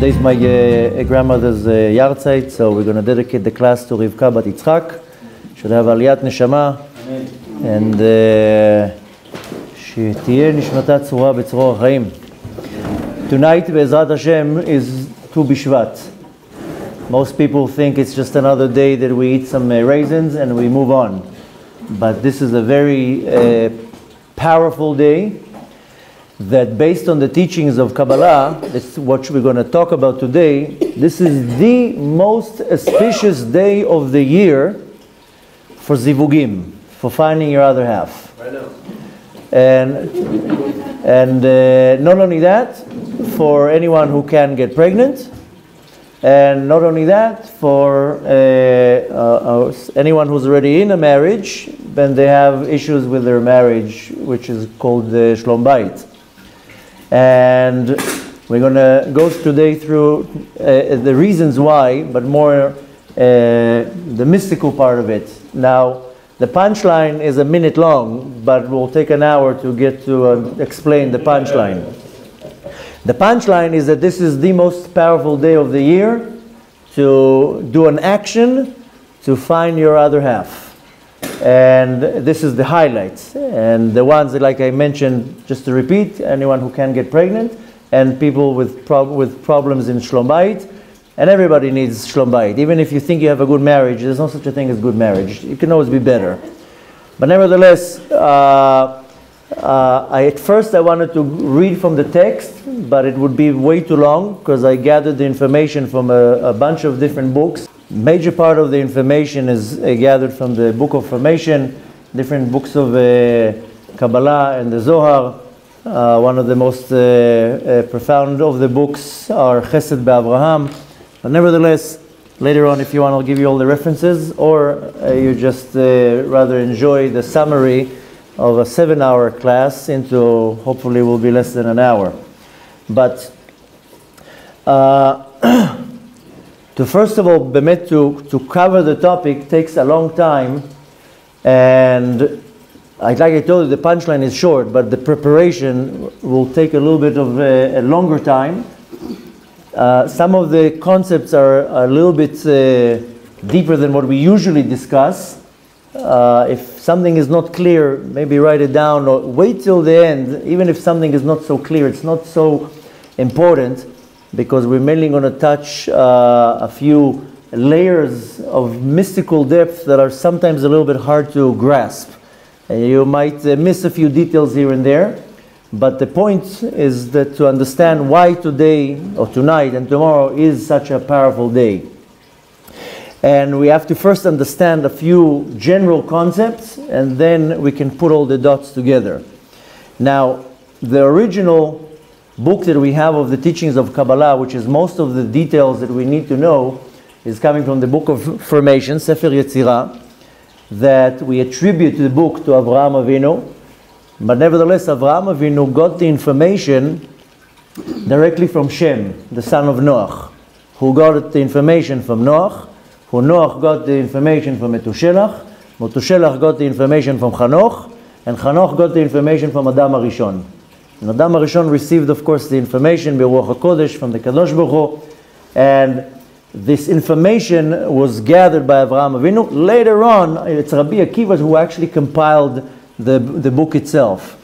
Today's my grandmother's yahrzeit, so we're going to dedicate the class to Rivka Bat Yitzchak. Should have Aliyat Neshama, and שתהיה נשמתה צרורה בצרור החיים. Tonight, Be'ezrat Hashem, is Tu Beshvat. Most people think it's just another day that we eat some raisins and we move on. But this is a very powerful day that, based on the teachings of Kabbalah, that's what we're going to talk about today. This is the most auspicious day of the year for zivugim, for finding your other half. I know. And not only that, for anyone who can get pregnant, and not only that, for anyone who's already in a marriage, then they have issues with their marriage, which is called the Shlom Bayit. And we're going to go today through the reasons why, but more the mystical part of it. Now, the punchline is a minute long, but we'll take an hour to get to explain the punchline. The punchline is that this is the most powerful day of the year to do an action to find your other half. And this is the highlights. And the ones that, like I mentioned, just to repeat, anyone who can get pregnant, and people with problems in Shlom Bayit. And everybody needs Shlom Bayit. Even if you think you have a good marriage, there's no such a thing as good marriage. It can always be better. But nevertheless, at first I wanted to read from the text, but it would be way too long because I gathered the information from a bunch of different books. Major part of the information is gathered from the Book of Formation, different books of Kabbalah and the Zohar. One of the most profound of the books are Chesed Be'Avraham. But nevertheless, later on, if you want, I'll give you all the references, or you just rather enjoy the summary of a 7-hour class into hopefully will be less than an hour. But to first of all, to cover the topic takes a long time, and like I told you, the punchline is short, but the preparation will take a little bit of a longer time. Some of the concepts are a little bit deeper than what we usually discuss. If something is not clear, maybe write it down or wait till the end. Even if something is not so clear, it's not so important, because we're mainly going to touch a few layers of mystical depth that are sometimes a little bit hard to grasp. And you might miss a few details here and there. But the point is that to understand why today, or tonight and tomorrow, is such a powerful day. And we have to first understand a few general concepts, and then we can put all the dots together. Now, the original book that we have of the teachings of Kabbalah, which is most of the details that we need to know, is coming from the Book of Formation, Sefer Yetzirah, that we attribute the book to Avraham Avinu. But nevertheless, Avraham Avinu got the information directly from Shem, the son of Noach, who got the information from Noach, who Noach got the information from Metushelach, Metushelach got the information from Chanoch, and Chanoch got the information from Adam HaRishon. And Adam HaRishon received, of course, the information Beruach HaKodesh from the Kadosh Baruch Hu, and this information was gathered by Avraham Avinu. Later on, it's Rabbi Akiva who actually compiled the book itself.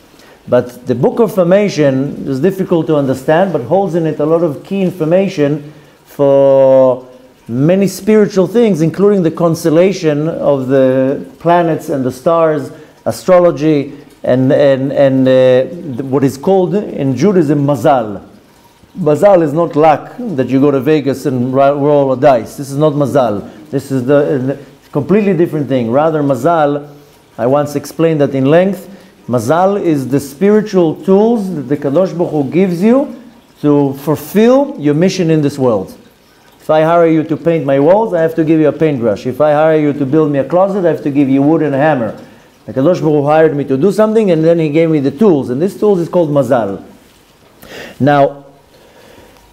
But the Book of Formation is difficult to understand, but holds in it a lot of key information for many spiritual things, including the constellation of the planets and the stars, astrology, and what is called in Judaism mazal. Mazal is not luck, that you go to Vegas and roll a dice. This is not mazal. This is the completely different thing. Rather, mazal, I once explained that in length, mazal is the spiritual tools that the Kadosh Baruch Hu gives you to fulfill your mission in this world. If I hire you to paint my walls, I have to give you a paintbrush. If I hire you to build me a closet, I have to give you wood and a hammer. The Kadosh Baruch Hu hired me to do something, and then he gave me the tools, and this tools is called mazal. Now,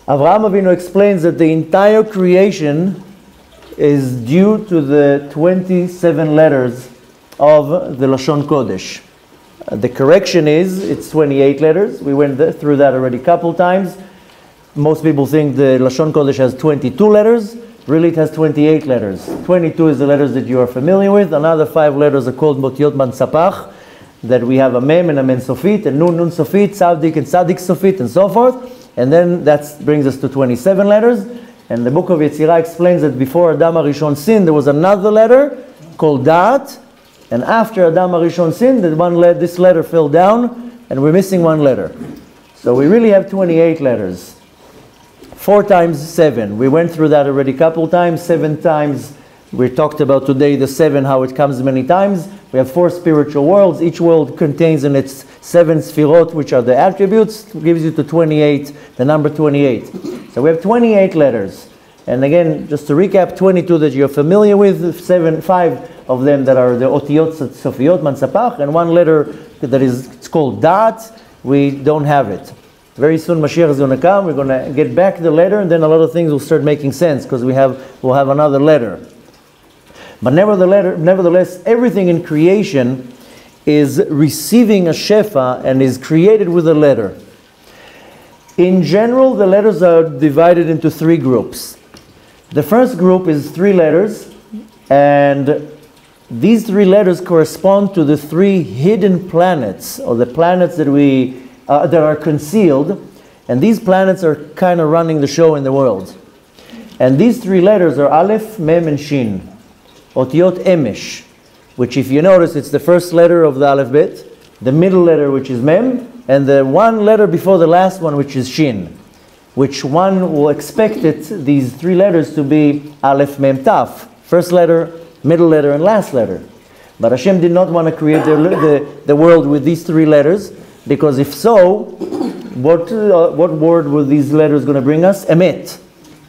Avraham Avinu explains that the entire creation is due to the 27 letters of the Lashon Kodesh. The correction is, it's 28 letters. We went through that already a couple times. most people think the Lashon Kodesh has 22 letters. Really, it has 28 letters. 22 is the letters that you are familiar with. Another 5 letters are called Motiyot Mansapach, that we have a Mem and a Men Sofit, and Nun Sofit, Tzaddik and Tzaddik Sofit, and so forth. And then that brings us to 27 letters. And the book of Yetzirah explains that before Adam HaRishon sinned, there was another letter called Da'at. And after Adam HaRishon sinned, this letter fell down, and we're missing one letter. So we really have 28 letters. 4 times 7. We went through that already a couple times. 7 times. We talked about today the 7, how it comes many times. We have 4 spiritual worlds. Each world contains in its 7 sfirot, which are the attributes. It gives you the 28, the number 28. So we have 28 letters. And again, just to recap, 22 that you're familiar with, 5 of them that are the otiyot, sofiyot, mansapach, and 1 letter that it's called da'at. We don't have it. Very soon Mashiach is going to come. We're going to get back the letter, and then a lot of things will start making sense because we'll have another letter. But nevertheless, everything in creation is receiving a shefa and is created with a letter. In general, the letters are divided into 3 groups. The first group is 3 letters, and these 3 letters correspond to the 3 hidden planets, or the planets that that are concealed, and these planets are kind of running the show in the world. And these 3 letters are Aleph, Mem, and Shin. Otiyot Emesh, which if you notice, it's the first letter of the Aleph-Bet, the middle letter, which is Mem, and the 1 letter before the last one, which is Shin, which one will expect these 3 letters to be Aleph, Mem, Taf. First letter, middle letter, and last letter. But Hashem did not want to create the world with these 3 letters, because if so, what word were these letters going to bring us? Emet.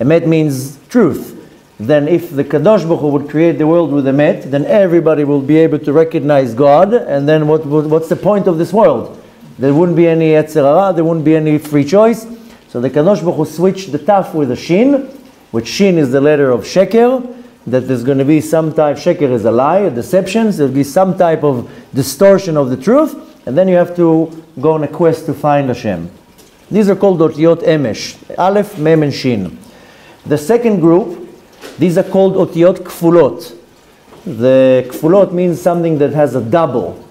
Emet means truth. Then if the Kadosh Baruch Hu would create the world with Emet, then everybody will be able to recognize God, and then what's the point of this world? There wouldn't be any Yetzer Hara, there wouldn't be any free choice. So the Kadosh Baruch Hu switched the Taf with a Shin, which Shin is the letter of Sheker, that there's going to be some type, Sheker is a lie, a deception, so there'll be some type of distortion of the truth, and then you have to go on a quest to find Hashem. These are called Otiyot Emesh, Aleph, Mem, and Shin. The second group, these are called Otiyot Kfulot. The Kfulot means something that has a double.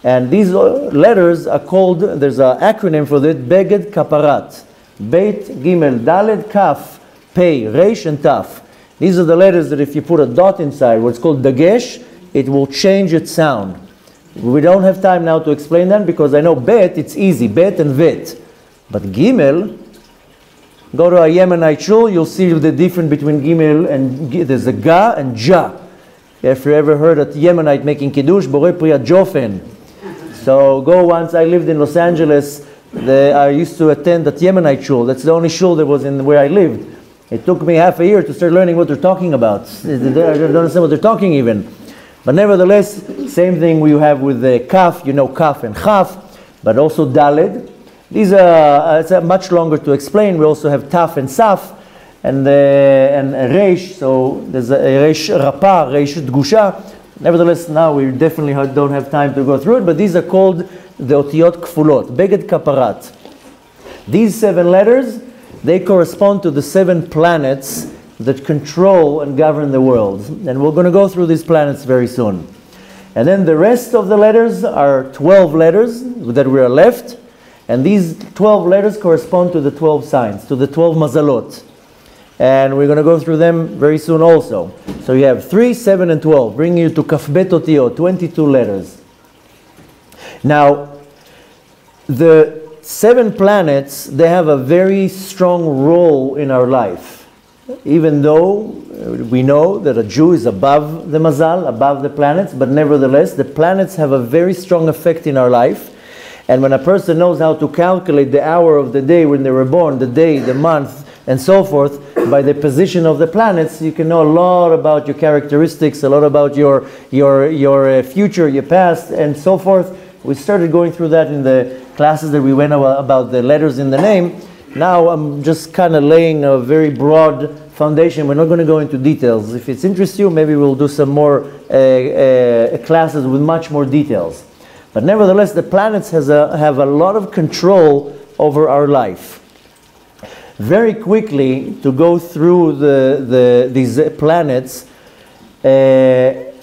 And these letters are called, there's an acronym for that, Beged Kaparat. Beit, Gimel, Daled, Kaf, Pei, Reish, and Taf. These are the letters that if you put a dot inside, what's called Dagesh, it will change its sound. We don't have time now to explain that because I know Bet, it's easy, Bet and Vet. But Gimel, go to a Yemenite shul, you'll see the difference between Gimel and there's a Ga and Ja. If you ever heard a Yemenite making Kiddush, Borei Priya Jofen. So go once, I lived in Los Angeles, I used to attend at Yemenite shul. That's the only shul that was in where I lived. It took me half a year to start learning what they're talking about. I don't understand what they're talking even. But nevertheless, same thing we have with the Kaf, you know Kaf and Chaf, but also Daled. These are it's much longer to explain. We also have Taf and Saf and Reish. So there's a Reish Rapa, Reish Dgusha. Nevertheless, now we definitely don't have time to go through it, but these are called the Otiyot Kfulot, Beged Kaparat. These 7 letters, they correspond to the 7 planets that control and govern the world. And we're going to go through these planets very soon. And then the rest of the letters are 12 letters that we are left. And these 12 letters correspond to the 12 signs, to the 12 mazalot. And we're going to go through them very soon also. So you have 3, 7, and 12, bringing you to Kafbet Otiyot, 22 letters. Now, the 7 planets, they have a very strong role in our life. Even though we know that a Jew is above the mazal, above the planets, but nevertheless, the planets have a very strong effect in our life. And when a person knows how to calculate the hour of the day when they were born, the day, the month, and so forth, by the position of the planets, you can know a lot about your characteristics, a lot about your future, your past, and so forth. We started going through that in the classes that we went about the letters in the name. Now I'm just kind of laying a very broad foundation. We're not going to go into details. If it interests you, maybe we'll do some more classes with much more details. But nevertheless, the planets have a lot of control over our life. Very quickly, to go through these planets, it's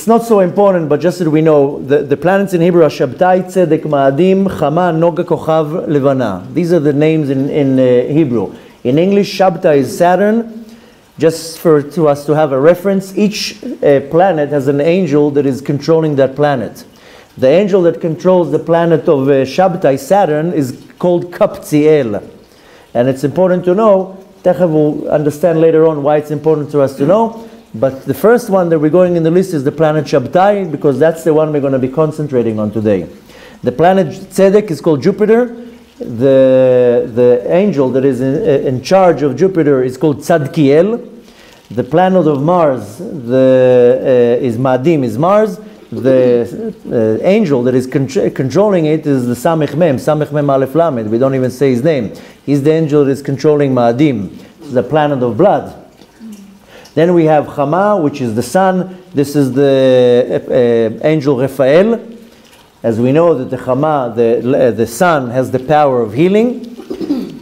not so important, but just so we know, the planets in Hebrew are Shabtai, Tzedek, Ma'adim, Chama, Noga, Kochav, Levana. These are the names in Hebrew. In English, Shabtai is Saturn. Just to us to have a reference, each planet has an angel that is controlling that planet. The angel that controls the planet of Shabtai, Saturn, is called Kapziel. And it's important to know, Techav will understand later on why it's important to us to know, but the first one that we're going in the list is the planet Shabtai, because that's the one we're going to be concentrating on today. The planet Tzedek is called Jupiter. The angel that is in charge of Jupiter is called Tzadkiel. The planet of Mars is Ma'adim, is Mars. The angel that is controlling it is the Samech Mem Aleph Lamed. We don't even say his name. He's the angel that is controlling Ma'adim, the planet of blood. Then we have Chama, which is the sun. This is the angel Raphael. As we know that the Chama, the sun, has the power of healing.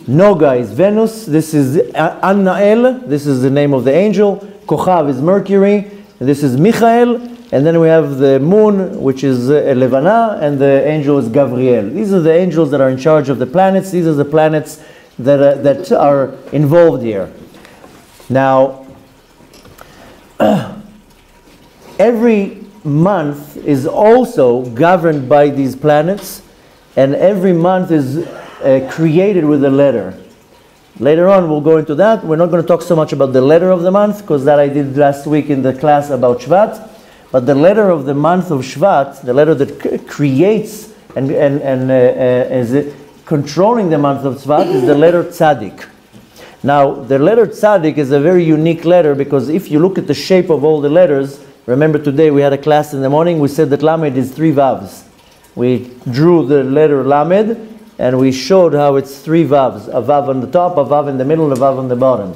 Noga is Venus. This is Annael. This is the name of the angel. Kochav is Mercury. This is Michael. And then we have the moon, which is Levana, and the angel is Gabriel. These are the angels that are in charge of the planets. These are the planets that are involved here. Now, every month is also governed by these planets, and every month is created with a letter. Later on, we'll go into that. We're not going to talk so much about the letter of the month, because that I did last week in the class about Shvat. But the letter of the month of Shvat, the letter that creates and is controlling the month of Shvat, is the letter Tzadik. Now, the letter Tzadik is a very unique letter, because if you look at the shape of all the letters, remember today we had a class in the morning, we said that Lamed is 3 Vavs. We drew the letter Lamed, and we showed how it's 3 Vavs. A Vav on the top, a Vav in the middle, a Vav on the bottom.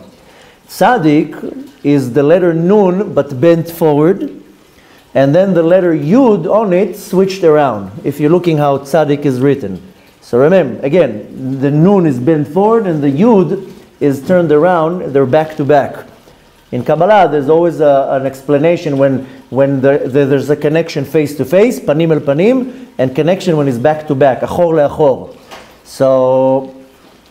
Tzadik is the letter Nun, but bent forward. And then the letter Yud on it switched around, if you're looking how Tzadik is written. So remember, again, the Nun is bent forward and the Yud is turned around, they're back to back. In Kabbalah, there's always an explanation when there's a connection face to face, panim el panim, and connection when it's back to back, achor leachor. So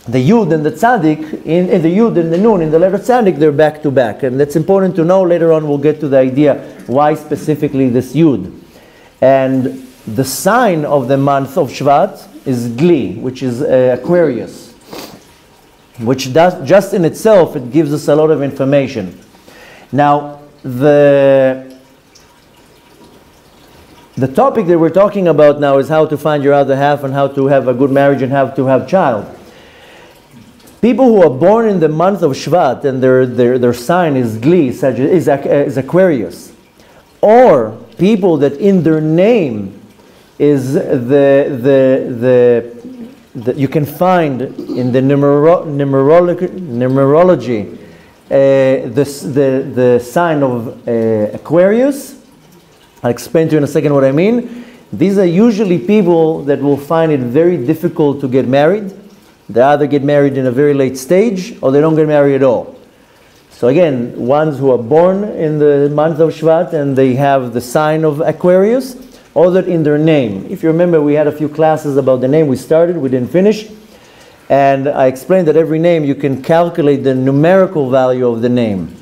the Yud and the Tzadik, in the Yud and the Nun, in the letter Tzadik, they're back to back. And that's important to know. Later on we'll get to the idea why specifically this Yud. And the sign of the month of Shvat is Gli, which is Aquarius, which does, just in itself, it gives us a lot of information. Now, the topic that we're talking about now is how to find your other half and how to have a good marriage and how to have a child. People who are born in the month of Shvat and their sign is Gli, is Aquarius, or people that in their name is you can find in the numerology the sign of Aquarius. I'll explain to you in a second what I mean. These are usually people that will find it very difficult to get married. They either get married in a very late stage or they don't get married at all. So again, ones who are born in the month of Shvat and they have the sign of Aquarius, or that in their name. If you remember, we had a few classes about the name. We started, we didn't finish. And I explained that every name you can calculate the numerical value of the name.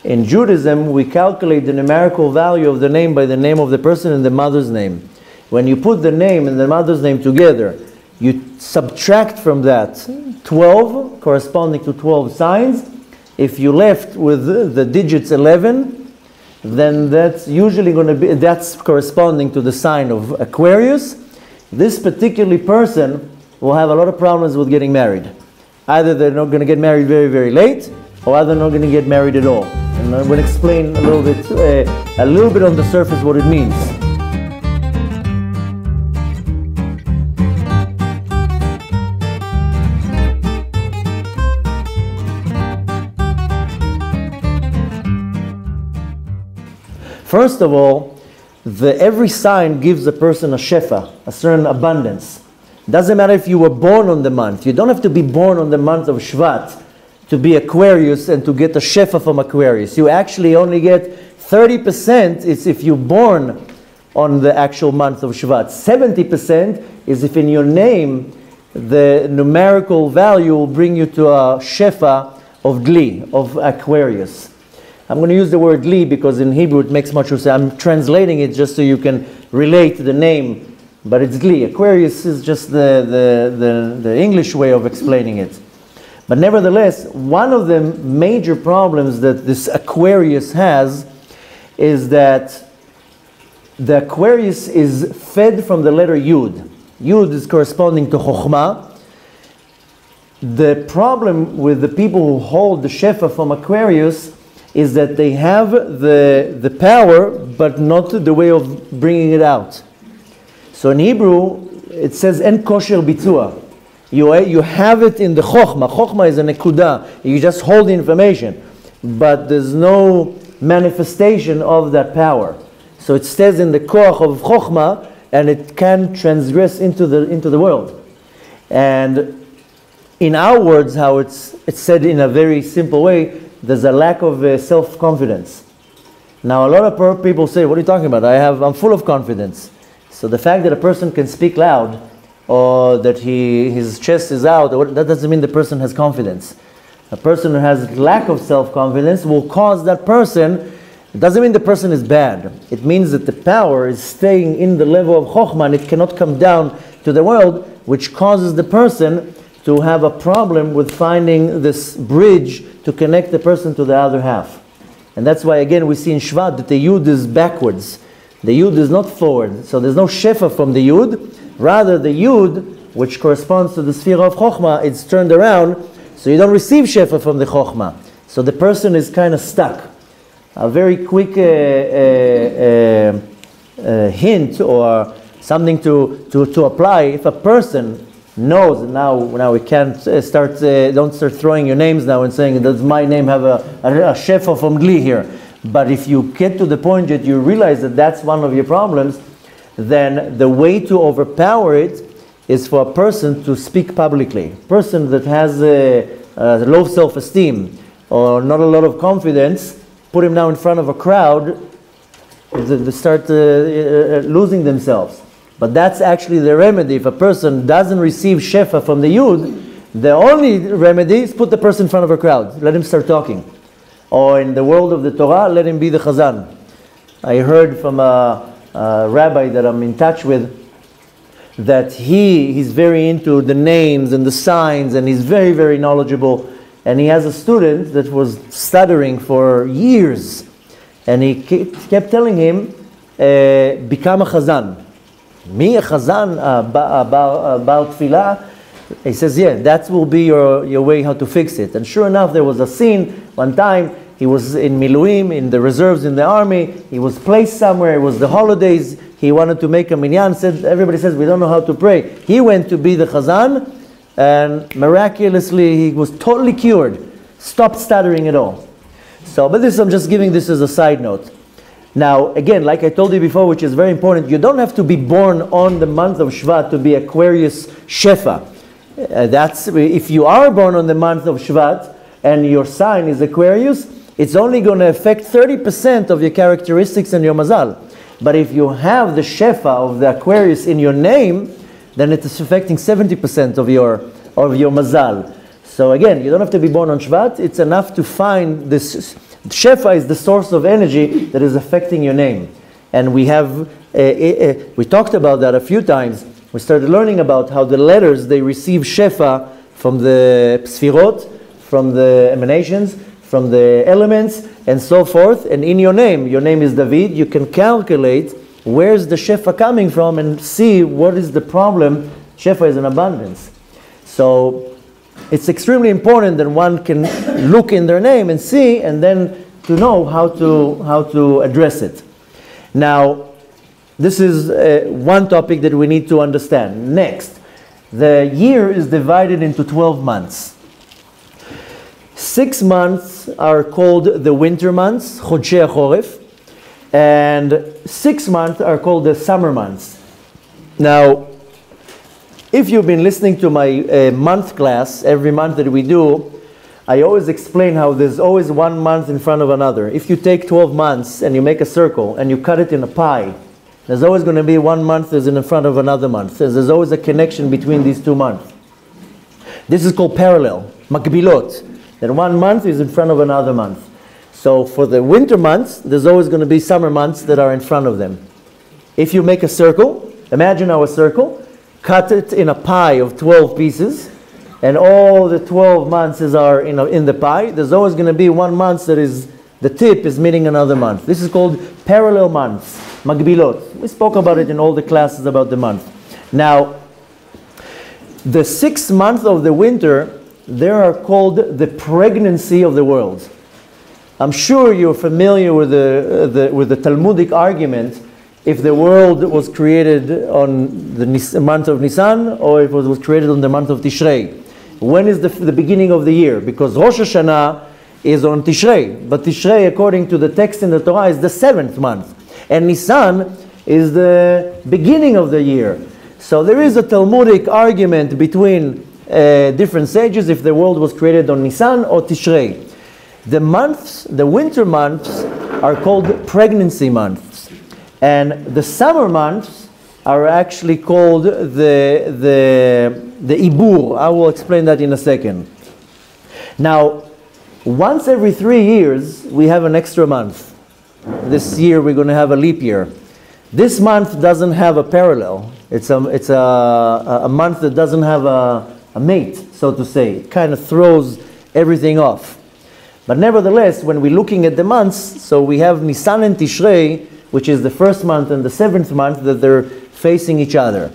In Judaism, we calculate the numerical value of the name by the name of the person and the mother's name. When you put the name and the mother's name together, you subtract from that 12, corresponding to 12 signs. If you left with the digits 11, then that's usually going to be, that's corresponding to the sign of Aquarius. This particular person will have a lot of problems with getting married. Either they're not going to get married very, very late, or either they're not going to get married at all. And I'm going to explain a little bit on the surface what it means. First of all, every sign gives a person a shefa, a certain abundance. Doesn't matter if you were born on the month. You don't have to be born on the month of Shvat to be Aquarius and to get a Shefa from Aquarius. You actually only get 30% is if you're born on the actual month of Shvat. 70% is if in your name the numerical value will bring you to a Shefa of Gli, of Aquarius. I'm going to use the word Gli because in Hebrew it makes much sense. I'm translating it just so you can relate to the name, but it's Gli. Aquarius is just the English way of explaining it. But nevertheless, one of the major problems that this Aquarius has is that the Aquarius is fed from the letter Yud. Yud is corresponding to Chokhmah. The problem with the people who hold the Shefa from Aquarius is that they have the power, but not the way of bringing it out. So in Hebrew, it says, En kosher bitzua. You have it in the Chokhmah. Chokhmah is a nekuda. You just hold the information. But there's no manifestation of that power. So it stays in the koach of Chokhmah, and it can transgress into the world. And in our words, how it's said in a very simple way, there's a lack of self-confidence. Now a lot of people say, what are you talking about? I'm full of confidence. So the fact that a person can speak loud, or that his chest is out, that doesn't mean the person has confidence. A person who has lack of self-confidence will cause that person, it doesn't mean the person is bad. It means that the power is staying in the level of Chokhmah and it cannot come down to the world, which causes the person to have a problem with finding this bridge to connect the person to the other half. And that's why again we see in Shvat that the Yud is backwards. The Yud is not forward. So there's no Shefa from the Yud. Rather the Yud, which corresponds to the sphere of Chokhmah, it's turned around, so you don't receive Shefa from the Chokhmah. So the person is kind of stuck. A very quick hint or something to apply, if a person knows, and now we can't don't start throwing your names now and saying, does my name have a Shefa from Gli here? But if you get to the point that you realize that that's one of your problems, then the way to overpower it is for a person to speak publicly. A person that has a low self-esteem or not a lot of confidence, put him now in front of a crowd, they start losing themselves. But that's actually the remedy. If a person doesn't receive Shefa from the Yud, the only remedy is put the person in front of a crowd. Let him start talking. Or in the world of the Torah, let him be the Chazan. I heard from a rabbi that I'm in touch with that he's very into the names and the signs, and he's very, very knowledgeable. And he has a student that was stuttering for years. And he kept telling him, become a Chazan. Me, a Chazan, about Tfilah? He says, yeah, that will be your way how to fix it. And sure enough, there was a scene one time. He was in Miluim, in the reserves in the army. He was placed somewhere. It was the holidays. He wanted to make a minyan. Everybody says, we don't know how to pray. He went to be the Chazan, and miraculously, he was totally cured. Stopped stuttering at all. So, but I'm just giving this as a side note. Now, again, like I told you before, which is very important, you don't have to be born on the month of Shvat to be Aquarius Shefa. That's if you are born on the month of Shvat and your sign is Aquarius, it's only going to affect 30% of your characteristics and your mazal. But if you have the Shefa of the Aquarius in your name, then it is affecting 70% of your mazal. So again, you don't have to be born on Shvat. It's enough to find this. Shefa is the source of energy that is affecting your name. And we talked about that a few times. We started learning about how the letters, they receive Shefa from the Sfirot, from the emanations, from the elements, and so forth. And in your name is David, you can calculate where's the Shefa coming from and see what is the problem. Shefa is an abundance. So it's extremely important that one can look in their name and see, and then to know how to address it. Now, this is one topic that we need to understand. Next, the year is divided into 12 months. 6 months are called the winter months, Chodshei HaChoref, and 6 months are called the summer months. Now, If you've been listening to my month class, every month that we do, I always explain how there's always one month in front of another. If you take 12 months and you make a circle and you cut it in a pie, there's always going to be one month that's in front of another month. There's always a connection between these 2 months. This is called parallel, makbilot. That one month is in front of another month. So for the winter months, there's always going to be summer months that are in front of them. If you make a circle, imagine our circle, cut it in a pie of 12 pieces, and all the 12 months are in the pie. There's always going to be one month that is, the tip is meeting another month. This is called parallel months, makbilot. We spoke about it in all the classes about the month. Now, the 6th month of the winter, they are called the pregnancy of the world. I'm sure you're familiar with the Talmudic argument if the world was created on the month of Nisan or if it was created on the month of Tishrei. When is the beginning of the year? Because Rosh Hashanah is on Tishrei, but Tishrei, according to the text in the Torah, is the 7th month. And Nisan is the beginning of the year. So there is a Talmudic argument between different sages if the world was created on Nisan or Tishrei. The months, the winter months, are called pregnancy months. And the summer months are actually called the Ibur. I will explain that in a second. Now, once every 3 years, we have an extra month. This year we're going to have a leap year. This month doesn't have a parallel. It's a month that doesn't have a mate, so to say. It kind of throws everything off. But nevertheless, when we're looking at the months, so we have Nisan and Tishrei, which is the 1st month and the 7th month, that they're facing each other.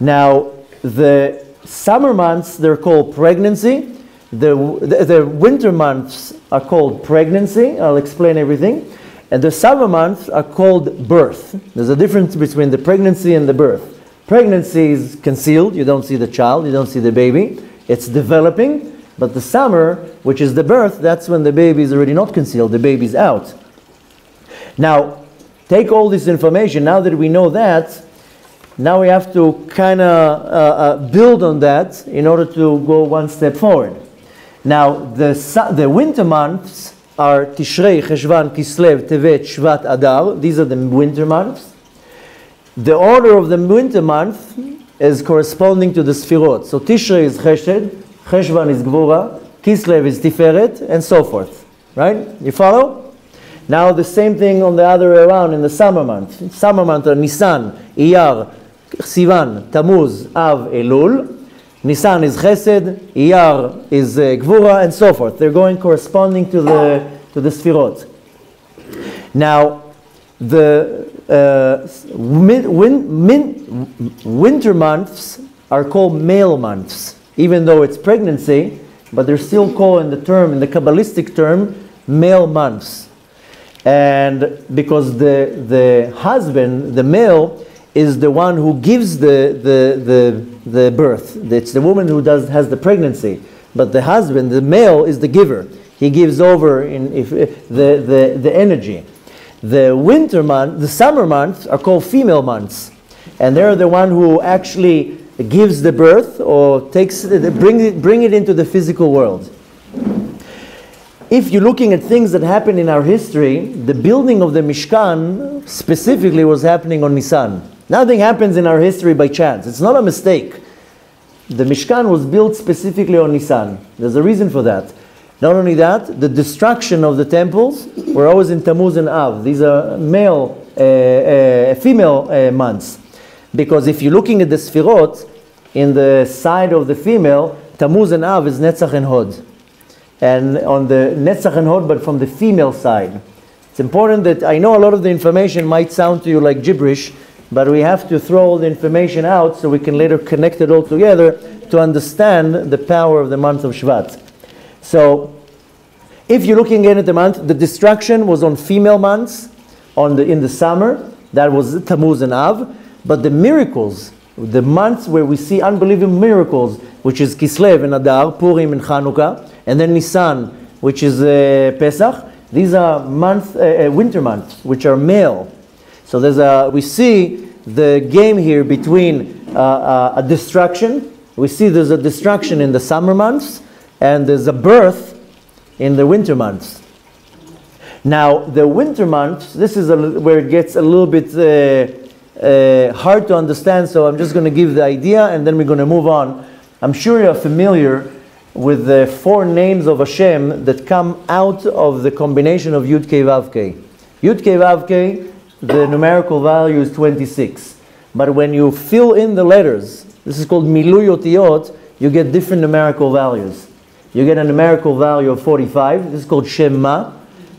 Now, the summer months, they're called pregnancy. The winter months are called pregnancy. I'll explain everything. And the summer months are called birth. There's a difference between the pregnancy and the birth. Pregnancy is concealed. You don't see the child. You don't see the baby. It's developing. But the summer, which is the birth, that's when the baby is already not concealed. The baby's out. Now, take all this information. Now that we know that, now we have to kind of build on that in order to go one step forward. Now, the winter months are Tishrei, Cheshvan, Kislev, Tevet, Shvat, Adar. These are the winter months. The order of the winter month is corresponding to the Sfirot. So Tishrei is Chesed, Cheshvan is Gvura, Kislev is Tiferet, and so forth. Right? You follow? Now the same thing on the other way around in the summer month. Summer month are Nisan, Iyar, Sivan, Tammuz, Av, Elul. Nisan is Chesed, Iyar is Gvura, and so forth. They're going corresponding to the Sfirot. Now, the winter months are called male months, even though it's pregnancy, but they're still called in the Kabbalistic term, male months. And because the husband, the male, is the one who gives the birth. It's the woman who has the pregnancy. But the husband, the male, is the giver. He gives over the energy. The summer months are called female months. And they're the one who actually gives the birth or bring it into the physical world. If you're looking at things that happen in our history, the building of the Mishkan specifically was happening on Nisan. Nothing happens in our history by chance. It's not a mistake. The Mishkan was built specifically on Nisan. There's a reason for that. Not only that, the destruction of the temples were always in Tammuz and Av. These are female months. Because if you're looking at the Sfirot, in the side of the female, Tammuz and Av is Netzach and Hod. And on the Netzach and Hod, but from the female side. It's important that, I know a lot of the information might sound to you like gibberish, but we have to throw all the information out so we can later connect it all together to understand the power of the month of Shvat. So, if you're looking at the month, the destruction was on female months, in the summer, that was Tammuz and Av, but the miracles, the months where we see unbelievable miracles, which is Kislev and Adar, Purim and Chanukah, and then Nisan, which is Pesach, these are winter months, which are male. So we see the game here between a destruction. We see there's a destruction in the summer months, and there's a birth in the winter months. Now, the winter months, this is where it gets a little bit hard to understand, so I'm just going to give the idea, and then we're going to move on. I'm sure you're familiar with the 4 names of Hashem that come out of the combination of Yud Kei Vav Kei. Yud Kei Vav Kei, the numerical value is 26. But when you fill in the letters, this is called Milui Otiyot, you get different numerical values. You get a numerical value of 45, this is called Shem Ma.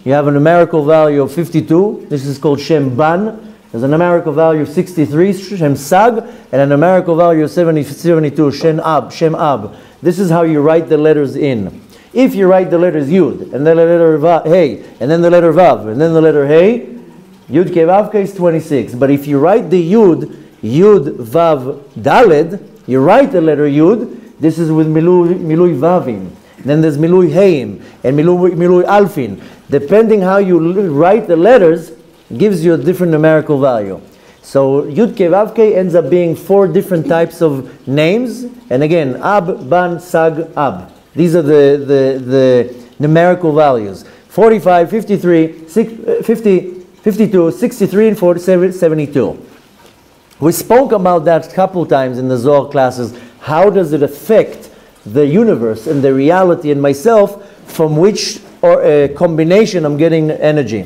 You have a numerical value of 52, this is called Shem Ban. There's a numerical value of 63, Shem Sag, and a numerical value of 72, Shem Ab. This is how you write the letters in. If you write the letters Yud, and then the letter Hey, and then the letter Vav, and then the letter Hey, Yud Kei Vav Kei is 26. But if you write the Yud, Vav Daled, you write the letter Yud, this is with Milui Vavim. Then there's Milui Heim, and Milui Alfin. Depending how you write the letters, gives you a different numerical value. So Yud Kei Vav Kei ends up being 4 different types of names. And again, Ab, Ban, Sag, Ab. These are the numerical values. 45, 53, 50, 52, 63, and 47, 72. We spoke about that a couple times in the Zohar classes. How does it affect the universe and the reality and myself, from which combination I'm getting energy?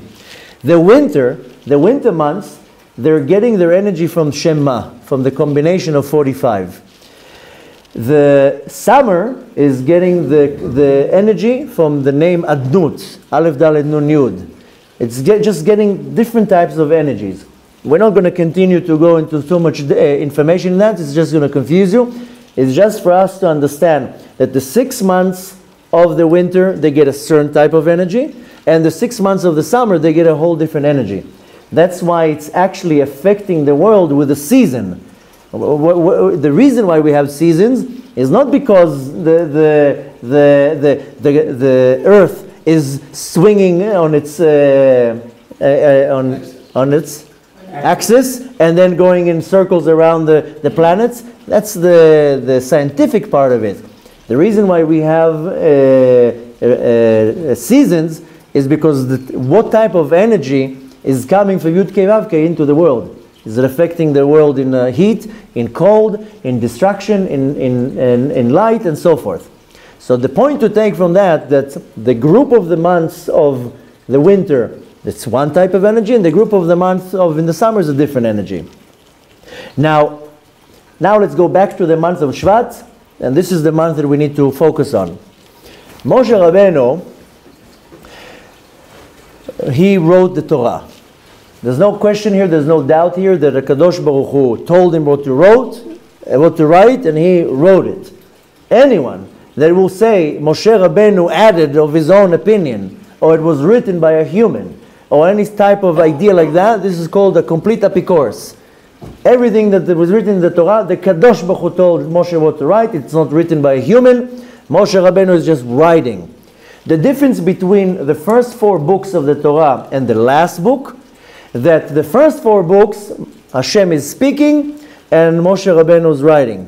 The winter months, they're getting their energy from Shema, from the combination of 45. The summer is getting the energy from the name Adnut, Aleph Dalet Nun Yud. It's just getting different types of energies. We're not going to continue to go into so much information in that, it's just going to confuse you. It's just for us to understand that the 6 months of the winter, they get a certain type of energy, and the 6 months of the summer, they get a whole different energy. That's why it's actually affecting the world with the season. The reason why we have seasons is not because the earth is swinging on its axis and then going in circles around the planets. That's the scientific part of it. The reason why we have seasons is because what type of energy is coming from Yud Kei Vav Kei into the world. Is it affecting the world in heat, in cold, in destruction, in light, and so forth? So the point to take from that the group of the months of the winter, it's one type of energy, and the group of the months in the summer is a different energy. Now let's go back to the month of Shvat, and this is the month that we need to focus on. Moshe Rabbeinu, he wrote the Torah. There's no question here, there's no doubt here that HaKadosh Baruch Hu told him what to write, and he wrote it. Anyone that will say Moshe Rabbeinu added of his own opinion, or it was written by a human, or any type of idea like that, this is called a complete apikoros. Everything that was written in the Torah, the Kadosh Baruch Hu told Moshe what to write. It's not written by a human. Moshe Rabbeinu is just writing. The difference between the first 4 books of the Torah and the last book, that the first 4 books, Hashem is speaking and Moshe Rabbeinu is writing.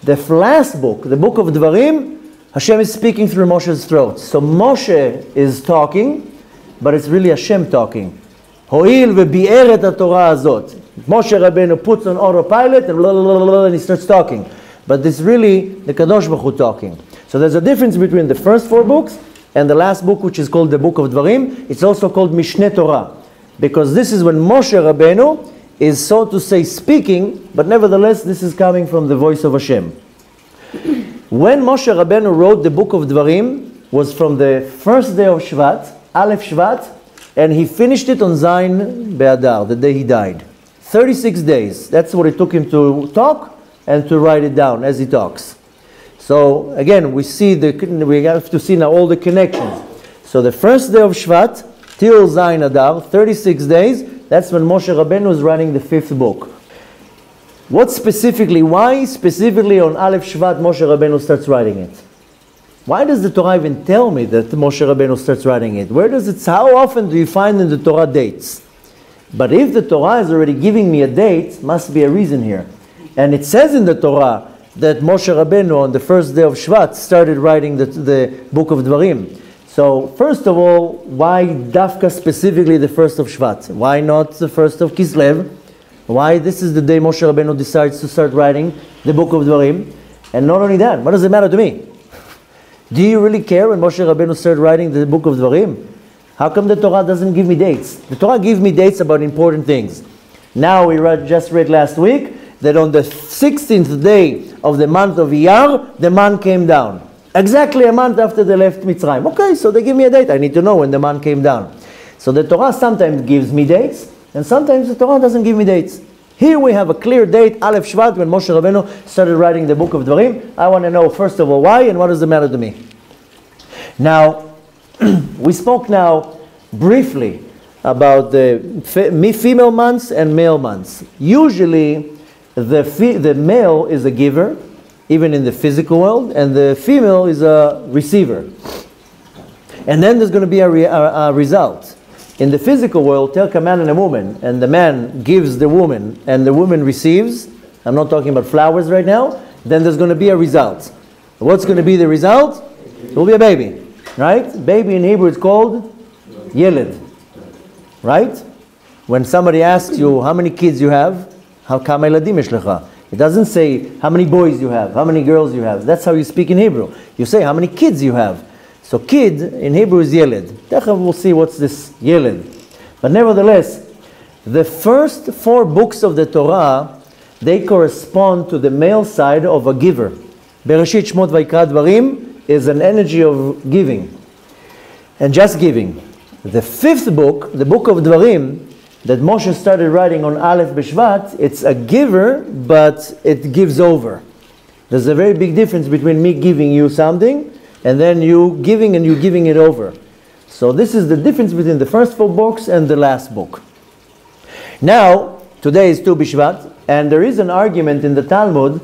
The last book, the book of Dvarim, Hashem is speaking through Moshe's throat. So Moshe is talking, but it's really Hashem talking. Ho'il ve'bi'er et HaTorah azot. Moshe Rabbeinu puts on autopilot and blah, blah, blah, blah, and he starts talking. But it's really the Kadosh Baruch Hu talking. So there's a difference between the first 4 books and the last book, which is called the Book of Dvarim. It's also called Mishneh Torah, because this is when Moshe Rabbeinu is, so to say, speaking, but nevertheless this is coming from the voice of Hashem. When Moshe Rabbeinu wrote the Book of Dvarim, was from the first day of Shvat, Aleph Shvat, and he finished it on Zayin Be'adar, the day he died. 36 days. That's what it took him to talk and to write it down as he talks. So again, we have to see now all the connections. So the first day of Shvat till Zayin Adar, 36 days, that's when Moshe Rabbeinu is writing the 5th book. Why specifically on Aleph Shvat Moshe Rabbeinu starts writing it? Why does the Torah even tell me that Moshe Rabbeinu starts writing it? How often do you find in the Torah dates? But if the Torah is already giving me a date, must be a reason here. And it says in the Torah that Moshe Rabbeinu on the first day of Shvat started writing the Book of Dvarim. So first of all, why Dafka specifically the first of Shvat? Why not the first of Kislev? Why this is the day Moshe Rabbeinu decides to start writing the Book of Dvarim? And not only that, what does it matter to me? Do you really care when Moshe Rabbeinu started writing the Book of Dvarim? How come the Torah doesn't give me dates? The Torah gives me dates about important things. Now we just read last week that on the 16th day of the month of Iyar, the man came down. Exactly a month after they left Mitzrayim. Okay, so they give me a date. I need to know when the man came down. So the Torah sometimes gives me dates, and sometimes the Torah doesn't give me dates. Here we have a clear date, Aleph Shvat, when Moshe Rabbeinu started writing the Book of Dvarim. I want to know, first of all, why and what does it matter to me? Now, we spoke now briefly about the female months and male months. Usually, the male is a giver, even in the physical world, and the female is a receiver. And then there's going to be a result. In the physical world, take a man and a woman, and the man gives the woman, and the woman receives. I'm not talking about flowers right now. Then there's going to be a result. What's going to be the result? It will be a baby, right? Baby in Hebrew is called Yeled, right? When somebody asks you how many kids you have, how kama eladim yesh lecha? It doesn't say how many boys you have, how many girls you have. That's how you speak in Hebrew. You say how many kids you have. So kid in Hebrew is Yeled. Techav we'll see what's this Yeled. But nevertheless, the first 4 books of the Torah, they correspond to the male side of a giver. Bereshit, Shmot, Vayikra, Dvarim is an energy of giving. And just giving. The 5th book, the Book of Dvarim, that Moshe started writing on Aleph Beshvat, it's a giver, but it gives over. There's a very big difference between me giving you something and then you giving and you giving it over. So this is the difference between the first 4 books and the last book. Now, today is Tu Bishvat, and there is an argument in the Talmud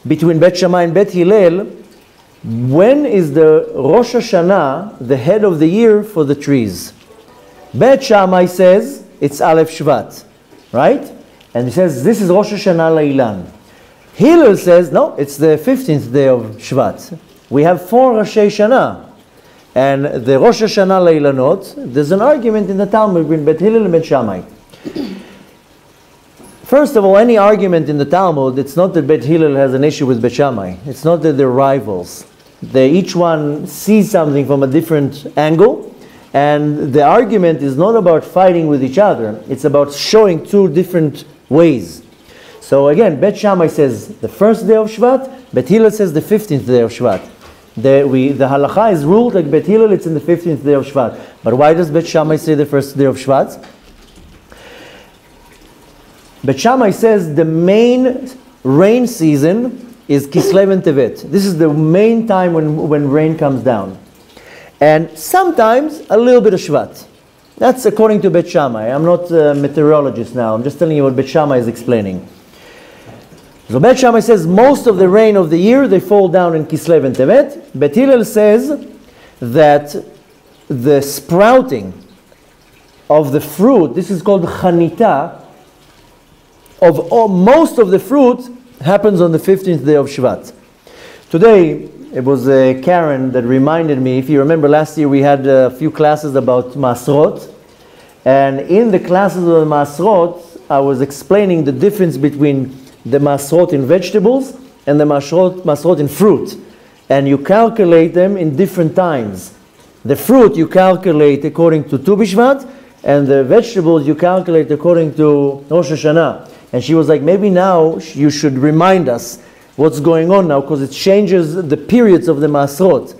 between Bet Shammai and Bet Hillel. When is the Rosh Hashanah, the head of the year for the trees? Bet Shammai says it's Aleph Shvat, right? And he says this is Rosh Hashanah Leilan. Hillel says no, it's the 15th day of Shvat. We have 4 Roshei Shana, and the Rosh Hashanah Leilanot. There's an argument in the Talmud between Bet Hillel and Bet Shammai. First of all, any argument in the Talmud, it's not that Bet Hillel has an issue with Bet Shammai. It's not that they're rivals. Each one sees something from a different angle, and the argument is not about fighting with each other. It's about showing 2 different ways. So again, Bet Shammai says the first day of Shvat, Bet Hillel says the 15th day of Shvat. The halacha is ruled like Bet Hillel, it's in the 15th day of Shvat. But why does Bet Shammai say the first day of Shvat? Bet Shammai says the main rain season is Kislev and Tevet. This is the main time when rain comes down. And sometimes a little bit of Shvat. That's according to Bet Shammai. I'm not a meteorologist now. I'm just telling you what Bet Shammai is explaining. So Bet Shammai says most of the rain of the year, they fall down in Kislev and Tevet. Bet Hillel says that the sprouting of the fruit, this is called Chanita, most of the fruit happens on the 15th day of Shvat. Today, it was Karen that reminded me, if you remember last year we had a few classes about Masrot. And in the classes of the Masrot, I was explaining the difference between the Masrot in vegetables and the Masrot in fruit. And you calculate them in different times. The fruit you calculate according to Tu Bishvat, and the vegetables you calculate according to Rosh Hashanah. And she was like, maybe now you should remind us what's going on now, because it changes the periods of the Masrot.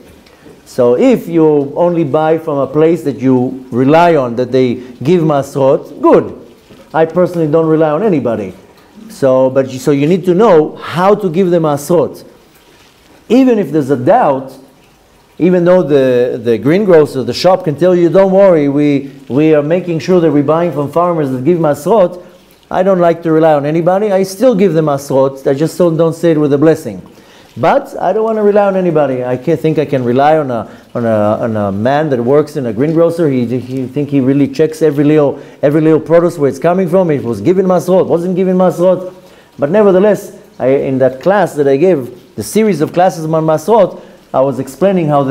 So if you only buy from a place that you rely on, that they give Masrot, good. I personally don't rely on anybody. So you need to know how to give the Masrot. Even if there's a doubt, even though the greengrocer, the shop can tell you, don't worry, we are making sure that we're buying from farmers that give Masrot, I don't like to rely on anybody. I still give them Masrot. I just don't say it with a blessing. But I don't want to rely on anybody. I can't think I can rely on a man that works in a greengrocer. He think he really checks every little produce where it's coming from. If it was given masrot, wasn't given masrot. But nevertheless, in that class that I gave, the series of classes on masrot, I was explaining how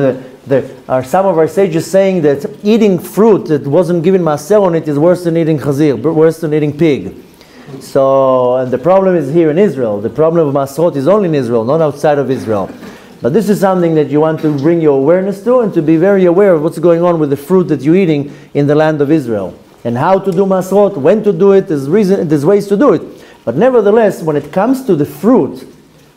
some of our sages saying that eating fruit that wasn't given maaser on it is worse than eating chazir, worse than eating pig. So, and the problem is here in Israel. The problem of masrot is only in Israel, not outside of Israel. But this is something that you want to bring your awareness to, and to be very aware of what's going on with the fruit that you're eating in the land of Israel. And how to do masrot, when to do it, there's ways to do it. But nevertheless, when it comes to the fruit,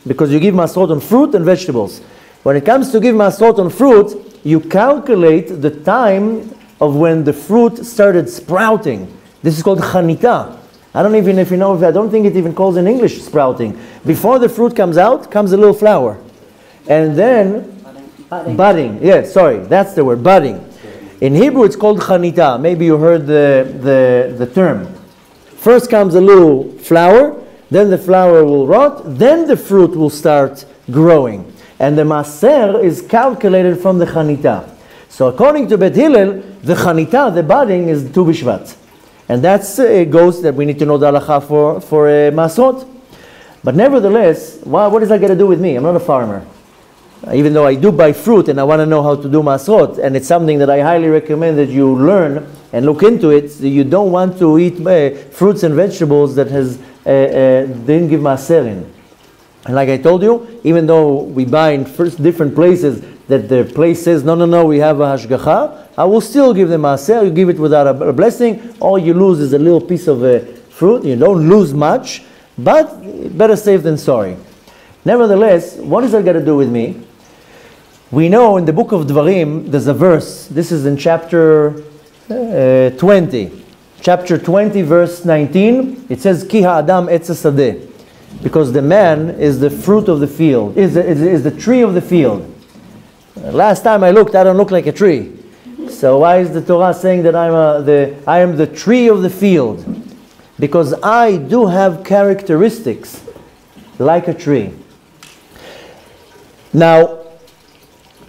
because you give masrot on fruit and vegetables, when it comes to give masrot on fruit, you calculate the time of when the fruit started sprouting. This is called chanita. I don't even, if you know, I don't think it even calls in English sprouting. Before the fruit comes out, comes a little flower. And then, budding. Yeah, sorry, that's the word, budding. In Hebrew, it's called chanita. Maybe you heard the term. First comes a little flower, then the flower will rot, then the fruit will start growing. And the maaser is calculated from the chanita. So according to Bet Hillel, the chanita, the budding, is Tu Beshvat. And that's goes that we need to know the halacha for masrot. But nevertheless, what does that got to do with me? I'm not a farmer. Even though I do buy fruit and I want to know how to do masrot, and it's something that I highly recommend that you learn and look into it. You don't want to eat fruits and vegetables that didn't give maaser in. And like I told you, even though we buy in different places that the place says, no, we have a hashgacha, I will still give them maaser. You give it without a blessing. All you lose is a little piece of fruit. You don't lose much, but better safe than sorry. Nevertheless, what is that got to do with me? We know in the book of Dvarim, there's a verse. This is in chapter 20. Chapter 20, verse 19. It says, Ki ha'adam etz hasadeh. Because the man is the fruit of the field, is the tree of the field. Last time I looked, I don't look like a tree. So why is the Torah saying that I am the tree of the field? Because I do have characteristics like a tree. Now,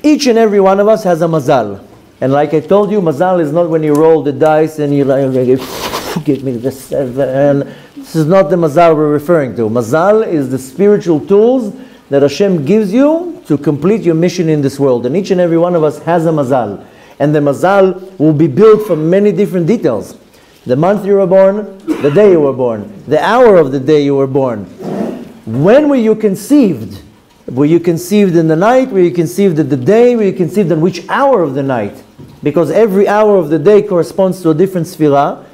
each and every one of us has a mazal. And like I told you, mazal is not when you roll the dice and you like, give me this, and this is not the mazal we're referring to. Mazal is the spiritual tools that Hashem gives you to complete your mission in this world. And each and every one of us has a mazal. And the mazal will be built from many different details. The month you were born, the day you were born, the hour of the day you were born. When were you conceived? Were you conceived in the night? Were you conceived in the day? Were you conceived in which hour of the night? Because every hour of the day corresponds to a different sphira.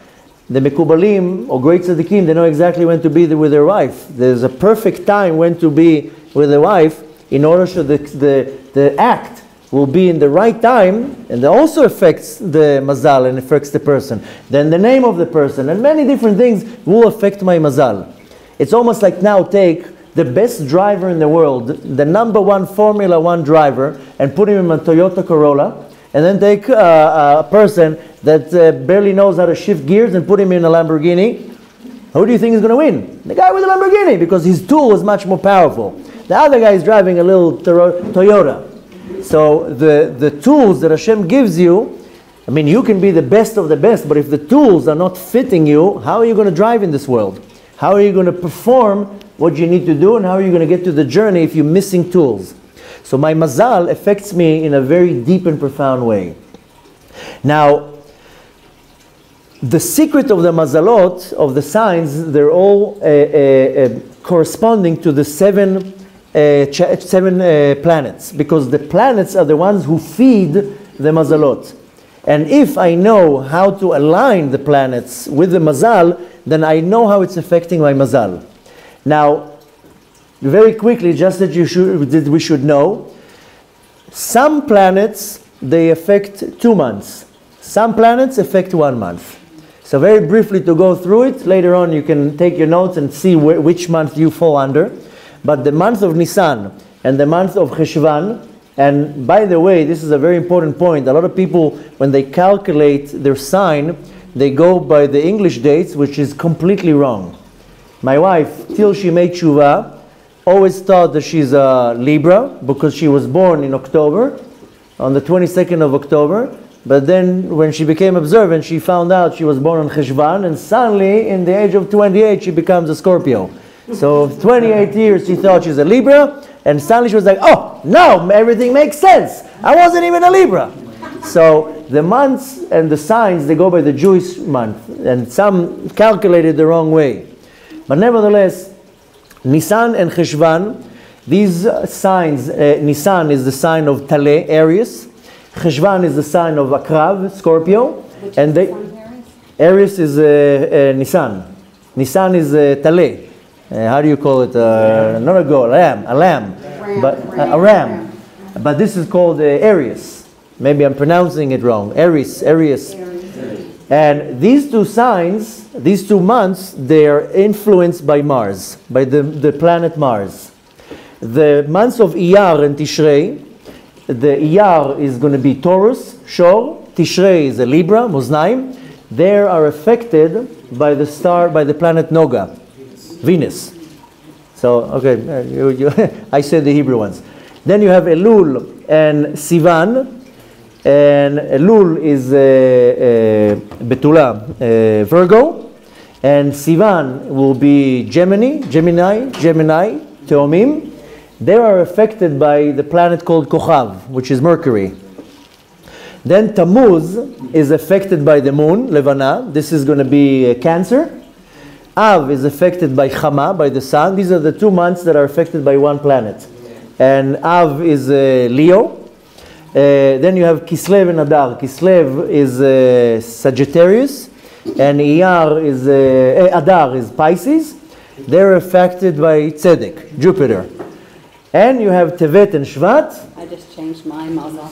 The Mekubalim or great tzaddikim, they know exactly when to be there with their wife. There's a perfect time when to be with their wife in order so the act will be in the right time, and that also affects the mazal and affects the person. Then the name of the person and many different things will affect my mazal. It's almost like now take the best driver in the world, the number one Formula 1 driver, and put him in a Toyota Corolla, and then take a person that barely knows how to shift gears and put him in a Lamborghini. Who do you think is going to win? The guy with the Lamborghini, because his tool is much more powerful. The other guy is driving a little Toyota. So the tools that Hashem gives you, I mean, you can be the best of the best, but if the tools are not fitting you, how are you going to drive in this world? How are you going to perform what you need to do, and how are you going to get to the journey if you're missing tools? So my mazal affects me in a very deep and profound way. Now, the secret of the mazalot, of the signs, they're all corresponding to the seven planets, because the planets are the ones who feed the mazalot. And if I know how to align the planets with the mazal, then I know how it's affecting my mazal. Now, very quickly, just that we should know, some planets, they affect 2 months. Some planets affect 1 month. So very briefly to go through it, later on you can take your notes and see which month you fall under. But the month of Nisan and the month of Cheshvan, and by the way, this is a very important point. A lot of people, when they calculate their sign, they go by the English dates, which is completely wrong. My wife, till she made tshuva, always thought that she's a Libra because she was born in October, on the 22nd of October. But then when she became observant, she found out she was born on Cheshvan, and suddenly, in the age of 28, she becomes a Scorpio. So 28 years she thought she's a Libra, and suddenly she was like, oh, now everything makes sense. I wasn't even a Libra. So the months and the signs, they go by the Jewish month, and some calculated the wrong way. But nevertheless, Nisan and Cheshvan, these signs, Nisan is the sign of Taleh, Aries. Cheshvan is the sign of Akrav, Scorpio. Which and they, Aries is Nisan. Nisan is Taleh. How do you call it? Not a goat, a lamb. A ram. But this is called Aries. Maybe I'm pronouncing it wrong. Aries. And these two signs, these 2 months, they are influenced by Mars, by the planet Mars. The months of Iyar and Tishrei, the Iyar is going to be Taurus, Shor. Tishrei is a Libra, Moznaim. They are affected by the star, by the planet Noga, Venus. So, okay, I said the Hebrew ones. Then you have Elul and Sivan. And Elul is Betula, Virgo. And Sivan will be Gemini, Teomim. They are affected by the planet called Kochav, which is Mercury. Then Tammuz is affected by the moon, Levana. This is going to be Cancer. Av is affected by Chama, by the sun. These are the 2 months that are affected by one planet. And Av is Leo. Then you have Kislev and Adar. Kislev is Sagittarius. And Iyar is, Adar is Pisces. They're affected by Tzedek, Jupiter. And you have Tevet and Shvat. I just changed my mazal.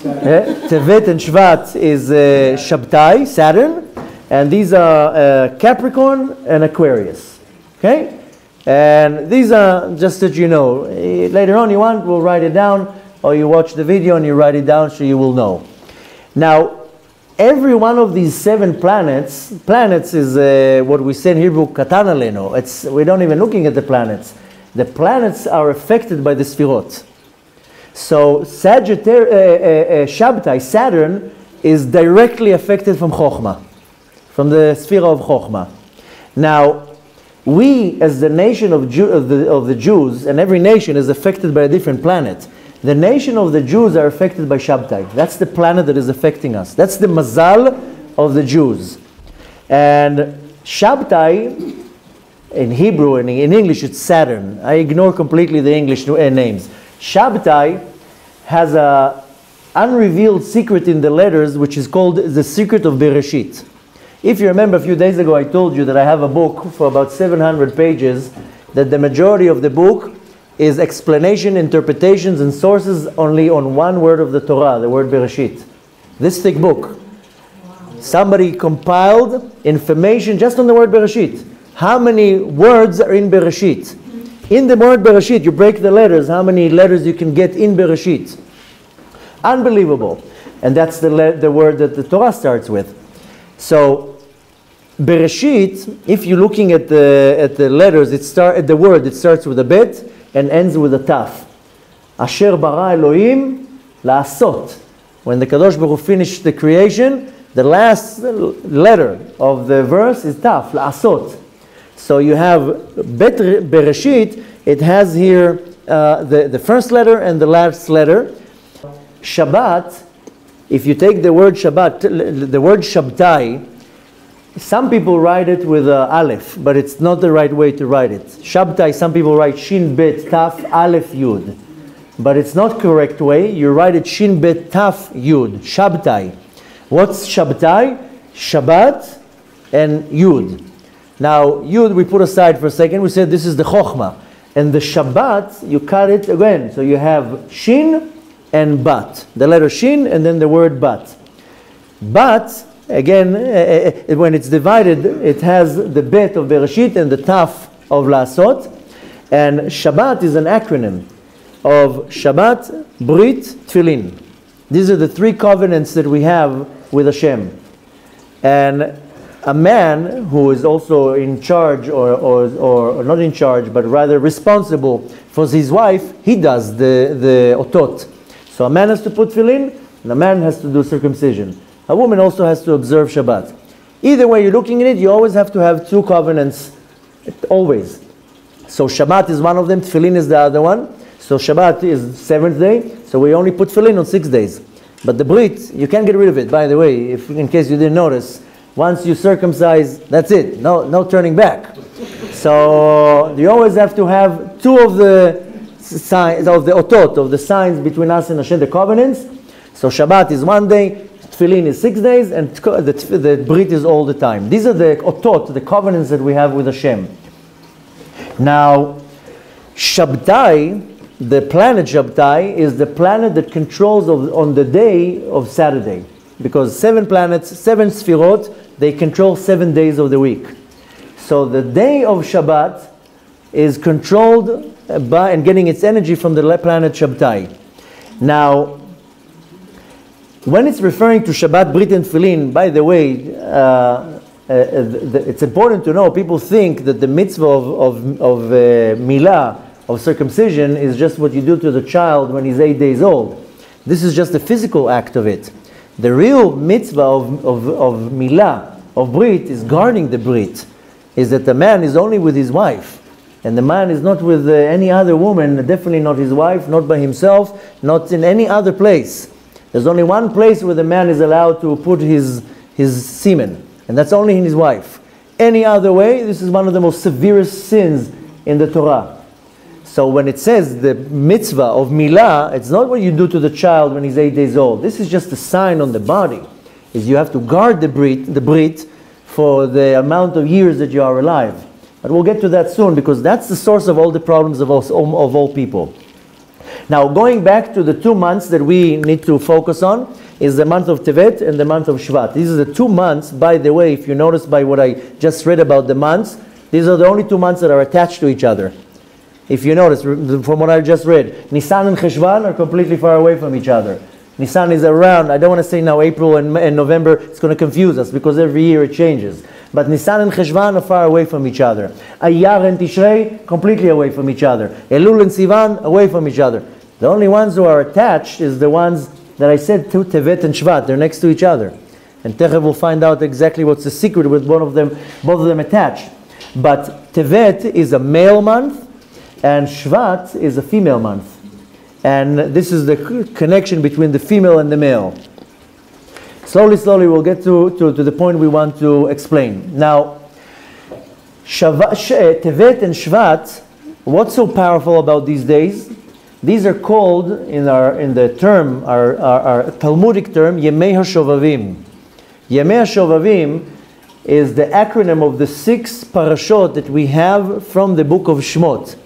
Tevet and Shvat is Shabtai, Saturn. And these are Capricorn and Aquarius. Okay? And these are, just that you know, later on you want, we'll write it down, or you watch the video and you write it down so you will know. Now, every one of these 7 planets is what we say in Hebrew, Katan Aleno. We're not even looking at the planets. The planets are affected by the Sfirot. So Shabtai, Saturn, is directly affected from Chokhmah, from the Sphira of Chokhmah. Now, we, as the nation of the Jews, and every nation is affected by a different planet. The nation of the Jews are affected by Shabtai. That's the planet that is affecting us. That's the mazal of the Jews. And Shabtai, in Hebrew and in English, it's Saturn. I ignore completely the English names. Shabtai has an unrevealed secret in the letters, which is called the secret of Bereshit. If you remember, a few days ago I told you that I have a book for about 700 pages, that the majority of the book is explanation, interpretations, and sources only on one word of the Torah, the word Bereshit. This thick book. Somebody compiled information just on the word Bereshit. How many words are in Bereshit? In the word Bereshit, you break the letters, how many letters you can get in Bereshit. Unbelievable. And that's the word that the Torah starts with. So, Bereshit, if you're looking at the letters, the word, it starts with a bet and ends with a taf. Asher bara Elohim la'asot. When the Kadosh Baruch Hu finished the creation, the last letter of the verse is taf, la'asot. So you have Bereshit, it has here the first letter and the last letter. Shabbat, if you take the word Shabbat, the word Shabtai, some people write it with Aleph, but it's not the right way to write it. Shabtai, some people write Shin Bet Taf Aleph Yud. But it's not correct way. You write it Shin Bet Taf Yud. Shabtai. What's Shabtai? Shabbat and Yud. Now, Yud we put aside for a second. We said this is the Chokhmah. And the Shabbat, you cut it again. So you have Shin and Bat. The letter Shin and then the word Bat. Bat, again, when it's divided, it has the Bet of Bereshit and the Taf of La'asot. And Shabbat is an acronym of Shabbat, Brit, Tfilin. These are the 3 covenants that we have with Hashem. And a man who is also in charge, or not in charge, but rather responsible for his wife, he does the otot. So a man has to put tefillin, and a man has to do circumcision. A woman also has to observe Shabbat. Either way you're looking at it, you always have to have two covenants, always. So Shabbat is one of them, tefillin is the other one. So Shabbat is 7th day, so we only put tefillin on 6 days. But the brit, you can't get rid of it, by the way, in case you didn't notice. Once you circumcise, that's it. No turning back. So you always have to have two of the signs, of the otot, of the signs between us and Hashem, the covenants. So Shabbat is 1 day, tefillin is 6 days, and the brit is all the time. These are the otot, the covenants that we have with Hashem. Now, Shabtai, the planet Shabtai, is the planet that controls on the day of Saturday. Because 7 planets, 7 sfirot, they control 7 days of the week. So the day of Shabbat is controlled by and getting its energy from the planet Shabtai. Now, when it's referring to Shabbat, Brit, and Tefillin, by the way, it's important to know, people think that the mitzvah of milah, of circumcision, is just what you do to the child when he's 8 days old. This is just a physical act of it. The real mitzvah of milah, of brit, is guarding the brit, is that the man is only with his wife, and the man is not with any other woman, definitely not his wife, not by himself, not in any other place. There's only one place where the man is allowed to put his semen, and that's only in his wife. Any other way, this is one of the most severest sins in the Torah. So when it says the mitzvah of milah, it's not what you do to the child when he's 8 days old. This is just a sign on the body. Is you have to guard the brit for the amount of years that you are alive. But we'll get to that soon, because that's the source of all the problems of all people. Now, going back to the 2 months that we need to focus on, is the month of Tevet and the month of Shvat. These are the 2 months, by the way, if you notice by what I just read about the months, these are the only 2 months that are attached to each other. If you notice, from what I just read, Nisan and Cheshvan are completely far away from each other. Nisan is around, I don't want to say now April and November, it's going to confuse us because every year it changes. But Nisan and Cheshvan are far away from each other. Ayar and Tishrei, completely away from each other. Elul and Sivan, away from each other. The only ones who are attached is the ones that I said to Tevet and Shvat. They're next to each other. And Techev will find out exactly what's the secret with both of them attached. But Tevet is a male month, and Shvat is a female month. And this is the connection between the female and the male. Slowly we'll get to the point we want to explain. Now, Tevet and Shvat, what's so powerful about these days? These are called, in the term, our Talmudic term, Yemei HaShovavim. Yemei HaShovavim is the acronym of the 6 parashot that we have from the book of Shmot.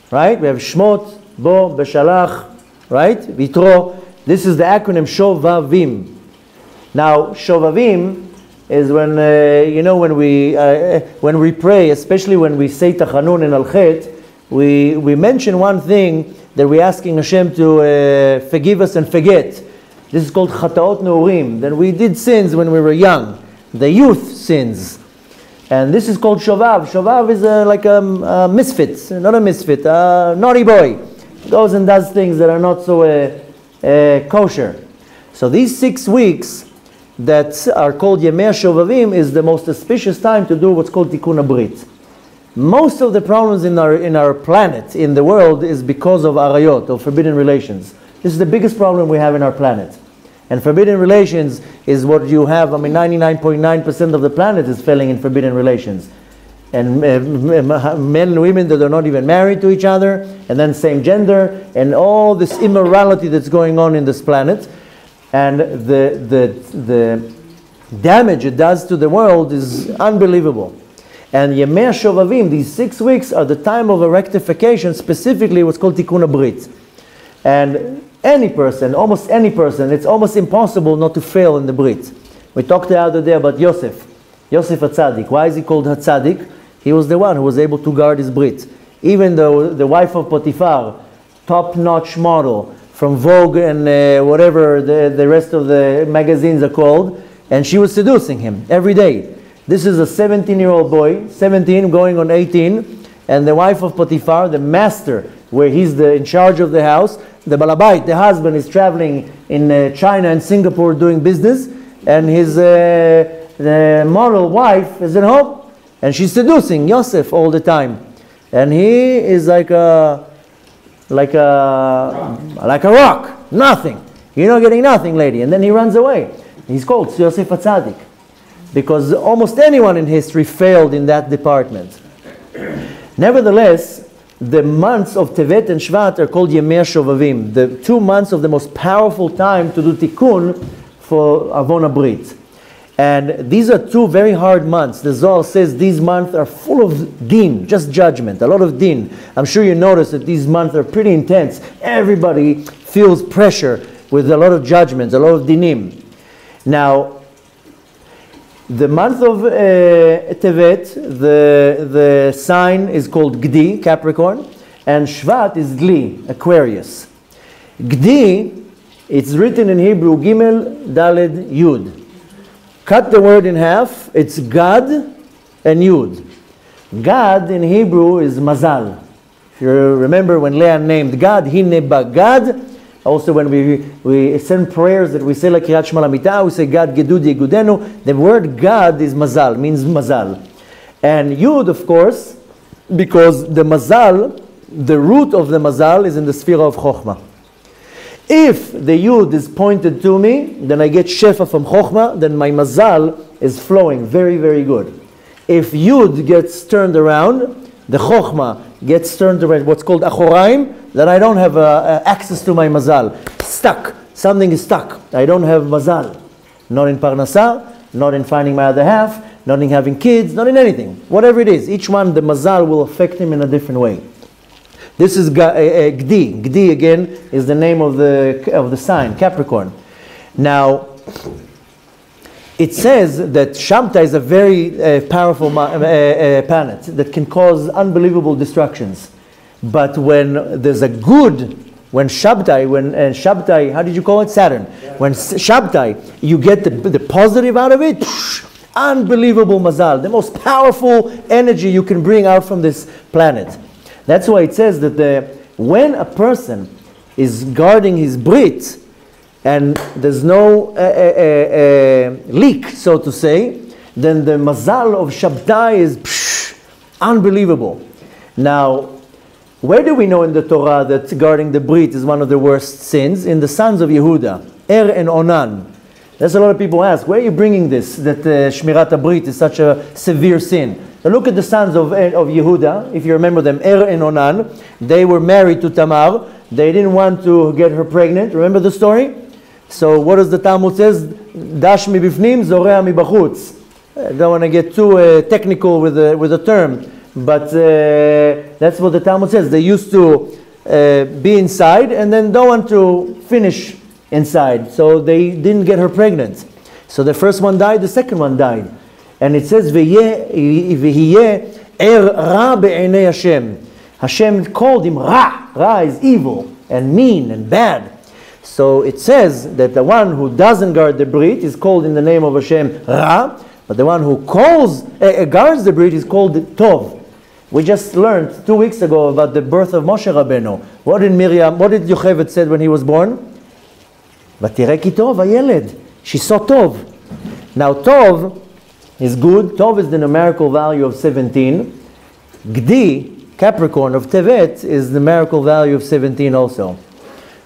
Right? We have Shmot, Bo, Beshalach, right? Vitro. This is the acronym Shovavim. Now, Shovavim is when, when we pray, especially when we say Tachanun and Al-Chet, we mention one thing that we're asking Hashem to forgive us and forget. This is called Chataot Neurim. Then we did sins when we were young. The youth sins. And this is called Shovav. Shovav is like a misfit, not a misfit, a naughty boy. Goes and does things that are not so kosher. So these 6 weeks that are called Yemei Shovavim is the most auspicious time to do what's called Tikkun HaBrit. Most of the problems in our planet, in the world, is because of arayot, or forbidden relations. This is the biggest problem we have in our planet. And forbidden relations is what you have. 99.9% of the planet is failing in forbidden relations. And men and women that are not even married to each other, and then same gender, and all this immorality that's going on in this planet. And the damage it does to the world is unbelievable. And Yemei Shovavim, these 6 weeks, are the time of a rectification, specifically what's called Tikkun HaBrit. And any person, almost any person, it's almost impossible not to fail in the Brit. We talked the other day about Yosef HaTzadik. Why is he called HaTzadik? He was the one who was able to guard his Brit. Even though the wife of Potiphar, top-notch model from Vogue and whatever the rest of the magazines are called, and she was seducing him every day. This is a 17-year-old boy, 17 going on 18, and the wife of Potiphar, the master, where he's in charge of the house. The balabait, the husband, is traveling in China and Singapore doing business, and his the model wife is at home, and she's seducing Yosef all the time, and he is like a rock, nothing. You're not getting nothing, lady. And then he runs away. He's called Yosef HaTzadik, because almost anyone in history failed in that department. Nevertheless, the months of Tevet and Shvat are called Yemei Shovavim, the 2 months of the most powerful time to do tikkun for Avon Brit. And these are 2 very hard months. The Zohar says these months are full of din, just judgment, a lot of din. I'm sure you notice that these months are pretty intense. Everybody feels pressure with a lot of judgments, a lot of dinim. Now, the month of Tevet, the sign is called Gdi, Capricorn, and Shvat is Gli, Aquarius. Gdi, it's written in Hebrew, Gimel, Daled, Yud. Cut the word in half, it's Gad and Yud. Gad in Hebrew is Mazal. If you remember when Leah named Gad, Hineba Gad. Also when we send prayers that we say like Kiryat Shema Lamita, we say Gad Gedudi Yegudenu. The word Gad is Mazal, means Mazal. And Yud, of course, because the Mazal, the root of the Mazal is in the sphere of Chokhmah. If the Yud is pointed to me, then I get Shefa from Chokhmah, then my Mazal is flowing very, very good. If Yud gets turned around, the Chokhmah gets turned around, what's called Achoraim, then I don't have access to my Mazal. Stuck. Something is stuck. I don't have Mazal. Not in Parnasah, not in finding my other half, not in having kids, not in anything. Whatever it is, each one, the Mazal will affect him in a different way. This is Gdi. Gdi, again, is the name of the sign, Capricorn. Now, it says that Shabtai is a very powerful planet that can cause unbelievable destructions. But when there's a good, when Shabtai, how did you call it? Saturn. When Shabtai, you get the positive out of it, unbelievable mazal, the most powerful energy you can bring out from this planet. That's why it says that when a person is guarding his brit, and there's no leak, so to say, then the mazal of Shabtai is unbelievable. Now, where do we know in the Torah that guarding the brit is one of the worst sins? In the sons of Yehuda, and Onan. That's a lot of people ask, where are you bringing this, that Shmirat HaBrit is such a severe sin? Now look at the sons of Yehuda, if you remember them, and Onan. They were married to Tamar. They didn't want to get her pregnant. Remember the story? So what does the Talmud says? Dash mi bifnim, zorea mi bachutz. I don't want to get too technical with the term, but that's what the Talmud says. They used to be inside and then don't want to finish inside. So they didn't get her pregnant. So the first one died, the second one died. And it says, V'hiyeh er ra be'enei Hashem. Hashem called him Ra. Ra is evil and mean and bad. So it says that the one who doesn't guard the brit is called in the name of Hashem Ra, but the one who guards the brit is called Tov. We just learned 2 weeks ago about the birth of Moshe Rabbeinu. What did Yocheved said when he was born? Vatirei ki tov hayeled. She saw Tov. Now Tov is good. Tov is the numerical value of 17. Gdi, Capricorn of Tevet, is the numerical value of 17 also.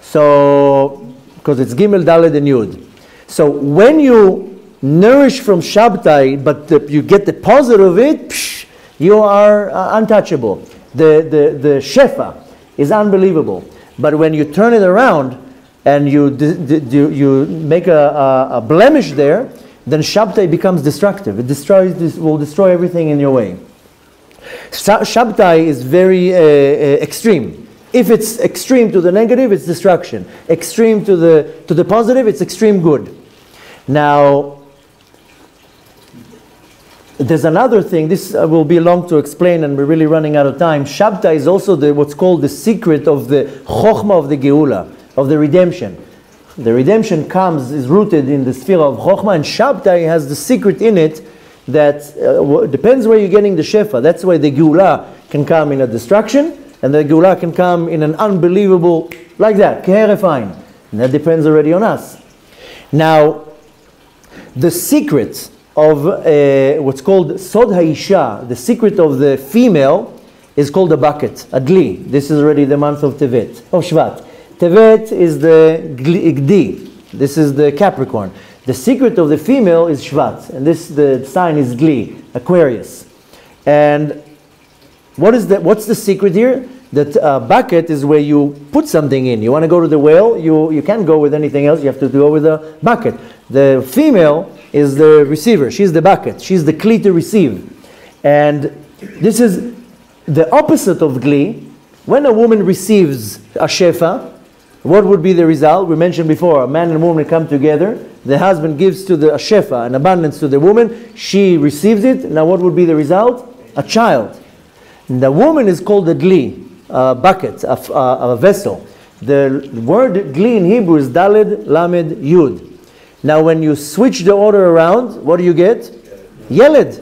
So, because it's Gimel, Daled, and Yud. So when you nourish from Shabtai, but you get the positive of it, you are untouchable. The Shefa is unbelievable. But when you turn it around and you make a blemish there, then Shabtai becomes destructive. It will destroy everything in your way. Shabtai is very extreme. If it's extreme to the negative, it's destruction. Extreme to the positive, it's extreme good. Now, there's another thing. This will be long to explain, and we're really running out of time. Shabtai is also what's called the secret of the Chokhmah of the Geula, of the redemption. The redemption is rooted in the sphere of Chokhmah, and Shabtai has the secret in it that depends where you're getting the shefa. That's why the Gala can come in a destruction, and the Gala can come in an unbelievable, like that, keherefine. And that depends already on us. Now, the secret of what's called Sod Haisha, the secret of the female, is called a bucket, a Gli. This is already the month of Tevet, of Shvat. Tevet is the Gdi. This is the Capricorn. The secret of the female is Shvat, and the sign is Gli, Aquarius. And what's the secret here? That bucket is where you put something in. You want to go to the well, you can't go with anything else, you have to go with a bucket. The female is the receiver, she's the bucket, she's the Kli to receive. And this is the opposite of Gli. When a woman receives a shefa, what would be the result? We mentioned before, a man and a woman come together, the husband gives to a shefa, an abundance to the woman, she receives it. Now what would be the result? A child. And the woman is called a Gli, a bucket, a vessel. The word Gli in Hebrew is Daled, Lamed, Yud. Now when you switch the order around, what do you get? Yeled.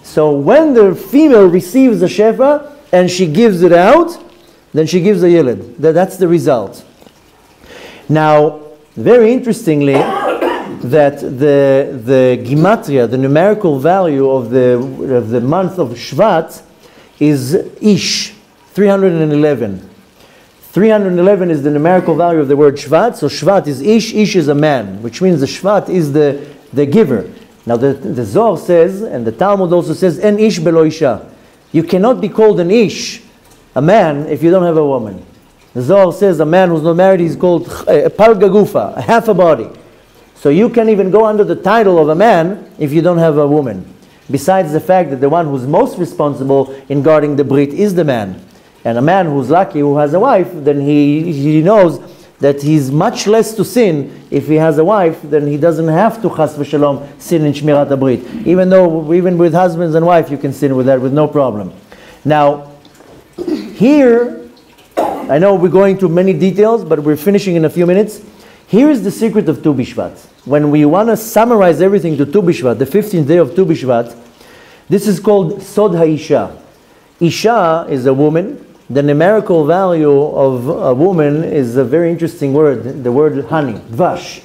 So when the female receives a shefa and she gives it out, then she gives a yeled. That's the result. Now, very interestingly, that the gematria, the numerical value of the month of Shvat is Ish, 311. 311 is the numerical value of the word Shvat. So Shvat is Ish, Ish is a man, which means the Shvat is the giver. Now the Zohar says, and the Talmud also says, En Ish belo Isha. You cannot be called an Ish, a man, if you don't have a woman. The Zohar says a man who's not married is called Pal Gagufa, a half a body. So you can even go under the title of a man if you don't have a woman. Besides the fact that the one who's most responsible in guarding the Brit is the man. And a man who's lucky, who has a wife, then he knows that he's much less to sin if he has a wife, then he doesn't have to chas v'shalom sin in Shmirat HaBrit. Even with husbands and wife, you can sin with that with no problem. Now, here, I know we're going to many details, but we're finishing in a few minutes. Here is the secret of Tu Bishvat. When we want to summarize everything to Tu Bishvat, the 15th day of Tu Bishvat, this is called Sod HaIsha. Isha is a woman. The numerical value of a woman is a very interesting word, the word honey, dvash.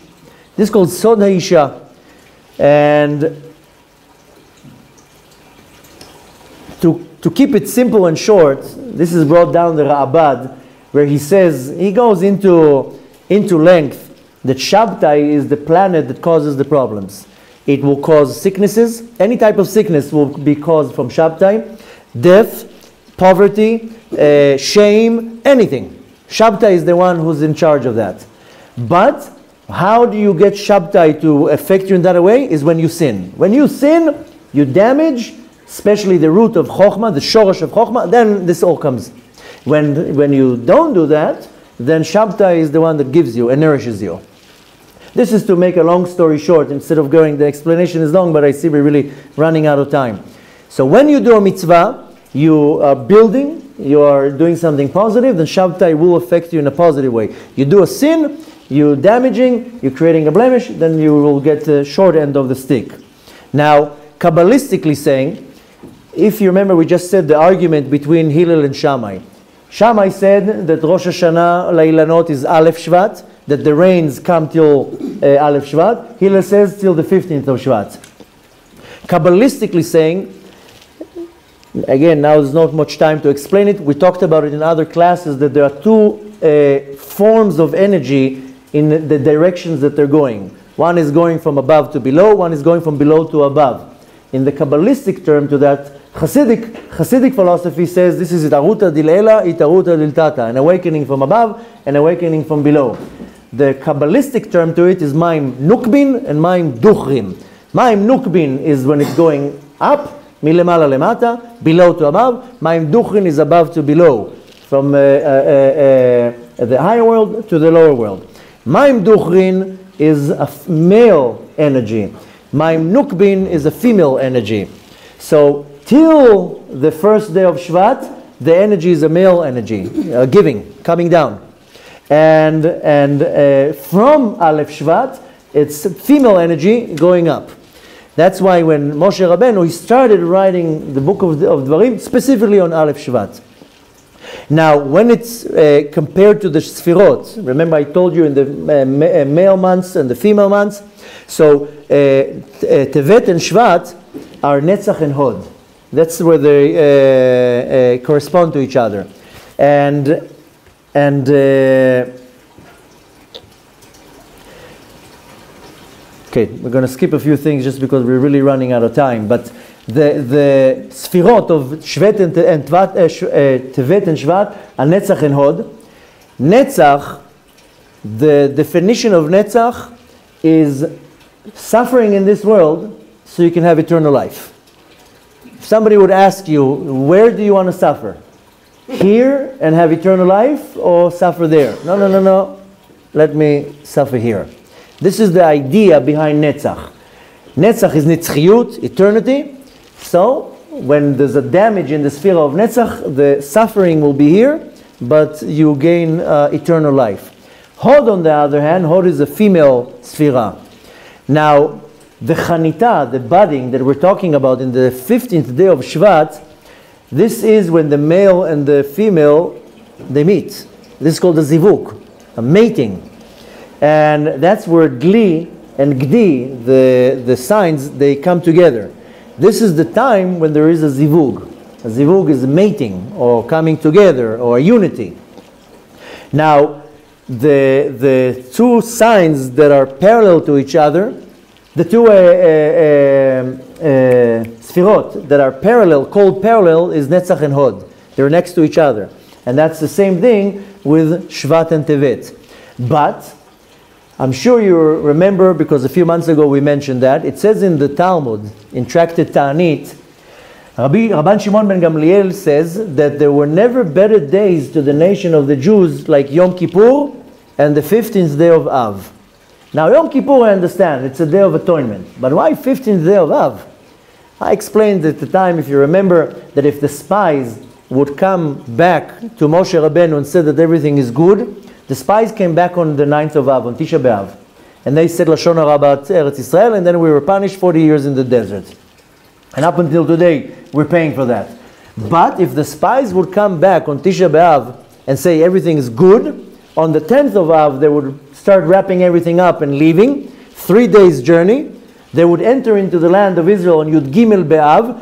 This is called Sod HaIsha. And to keep it simple and short, this is brought down the Ra'abad, where he says, he goes into length, that Shabtai is the planet that causes the problems. It will cause sicknesses. Any type of sickness will be caused from Shabtai. Death, poverty, shame, anything. Shabtai is the one who's in charge of that. But how do you get Shabtai to affect you in that way? Is when you sin. When you sin, you damage, especially the root of Chokhmah, the Shorosh of Chokhmah, then this all comes. When you don't do that, then Shabtai is the one that gives you and nourishes you. This is to make a long story short, instead of going, the explanation is long, but I see we're really running out of time. So when you do a mitzvah, you are building, you are doing something positive, then Shabtai will affect you in a positive way. You do a sin, you're damaging, you're creating a blemish, then you will get the short end of the stick. Now, Kabbalistically saying, if you remember, we just said the argument between Hillel and Shammai. Shammai said that Rosh Hashanah Lailanot is Aleph Shvat, that the rains come till Aleph Shvat. Hillel says till the 15th of Shvat. Kabbalistically saying, again, now there's not much time to explain it. We talked about it in other classes, that there are two forms of energy in the directions that they're going. One is going from above to below, one is going from below to above. In the Kabbalistic term to that, Hasidic philosophy says this is itaruta dilela, itaruta diltata, an awakening from above, an awakening from below. The Kabbalistic term to it is Maim Nukbin and Maim Duchrim. Maim Nukbin is when it's going up, milemala lemata, below to above. Maim Duchrin is above to below, from the higher world to the lower world. Maim Duchrin is a male energy. Maim Nukbin is a female energy. So till the first day of Shvat, the energy is a male energy, giving, coming down. And from Aleph Shvat, it's female energy going up. That's why when Moshe Rabbeinu, he started writing the book of Dvarim specifically on Aleph Shvat. Now, when it's compared to the Sfirot, remember I told you in the male months and the female months, so Tevet and Shvat are Netzach and Hod. That's where they correspond to each other. And okay, we're going to skip a few things just because we're really running out of time. But the Sfirot of Shvet and Tevet and Shvat are Netzach and Hod. Netzach, the definition of Netzach is suffering in this world so you can have eternal life. If somebody would ask you, where do you want to suffer? Here and have eternal life, or suffer there? No. Let me suffer here. This is the idea behind Netzach. Netzach is Nitzchiyut, eternity. So, when there's a damage in the sphere of Netzach, the suffering will be here, but you gain eternal life. Hod, on the other hand, Hod is a female sphera. Now, the Chanita, the budding that we're talking about in the 15th day of Shvat, this is when the male and the female, they meet. This is called a zivuk, a mating. And that's where Gli and Gdi, the signs, they come together. This is the time when there is a zivug. A zivug is mating, or coming together, or unity. Now, the two signs that are parallel to each other, the two sfirot that are parallel, called parallel, is Netzach and Hod. They're next to each other. And that's the same thing with Shvat and Tevet. But I'm sure you remember, because a few months ago we mentioned that, it says in the Talmud, in Tractate Ta'anit, Rabban Shimon ben Gamliel says that there were never better days to the nation of the Jews like Yom Kippur and the 15th day of Av. Now Yom Kippur, I understand, it's a day of atonement. But why 15th day of Av? I explained at the time, if you remember, that if the spies would come back to Moshe Rabbeinu and said that everything is good, the spies came back on the 9th of Av, on Tisha B'Av. And they said Lashon Hara about Eretz Israel, and then we were punished 40 years in the desert. And up until today, we're paying for that. But if the spies would come back on Tisha B'Av and say everything is good, on the 10th of Av, they would start wrapping everything up and leaving. 3 days journey. They would enter into the land of Israel on Yud Gimel B'Av.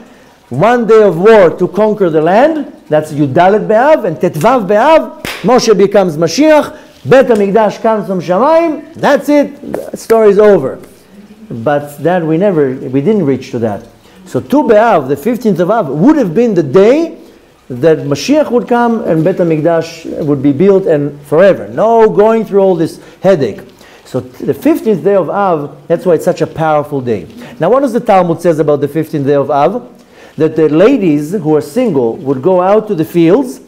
1 day of war to conquer the land. That's Yud Dalet B'Av. And Tetvav B'Av, Moshe becomes Mashiach. Bet HaMikdash comes from Shamayim. That's it. The story is over. But that we didn't reach to that. So Tu B'Av, the 15th of Av, would have been the day that Mashiach would come and Bet HaMikdash would be built and forever. No going through all this headache. So the 15th day of Av, that's why it's such a powerful day. Now what does the Talmud says about the 15th day of Av? That the ladies who are single would go out to the fields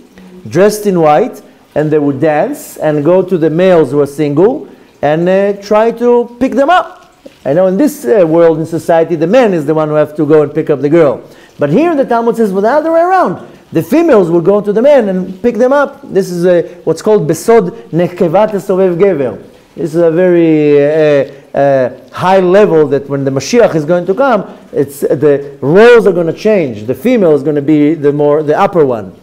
dressed in white, and they would dance and go to the males who are single and try to pick them up. I know in this world, in society, the man is the one who has to go and pick up the girl. But here the Talmud says, well, the other way around. The females will go to the men and pick them up. This is what's called Besod Nekevat Esovev Gever. This is a very high level that when the Mashiach is going to come, it's the roles are going to change. The female is going to be the upper one.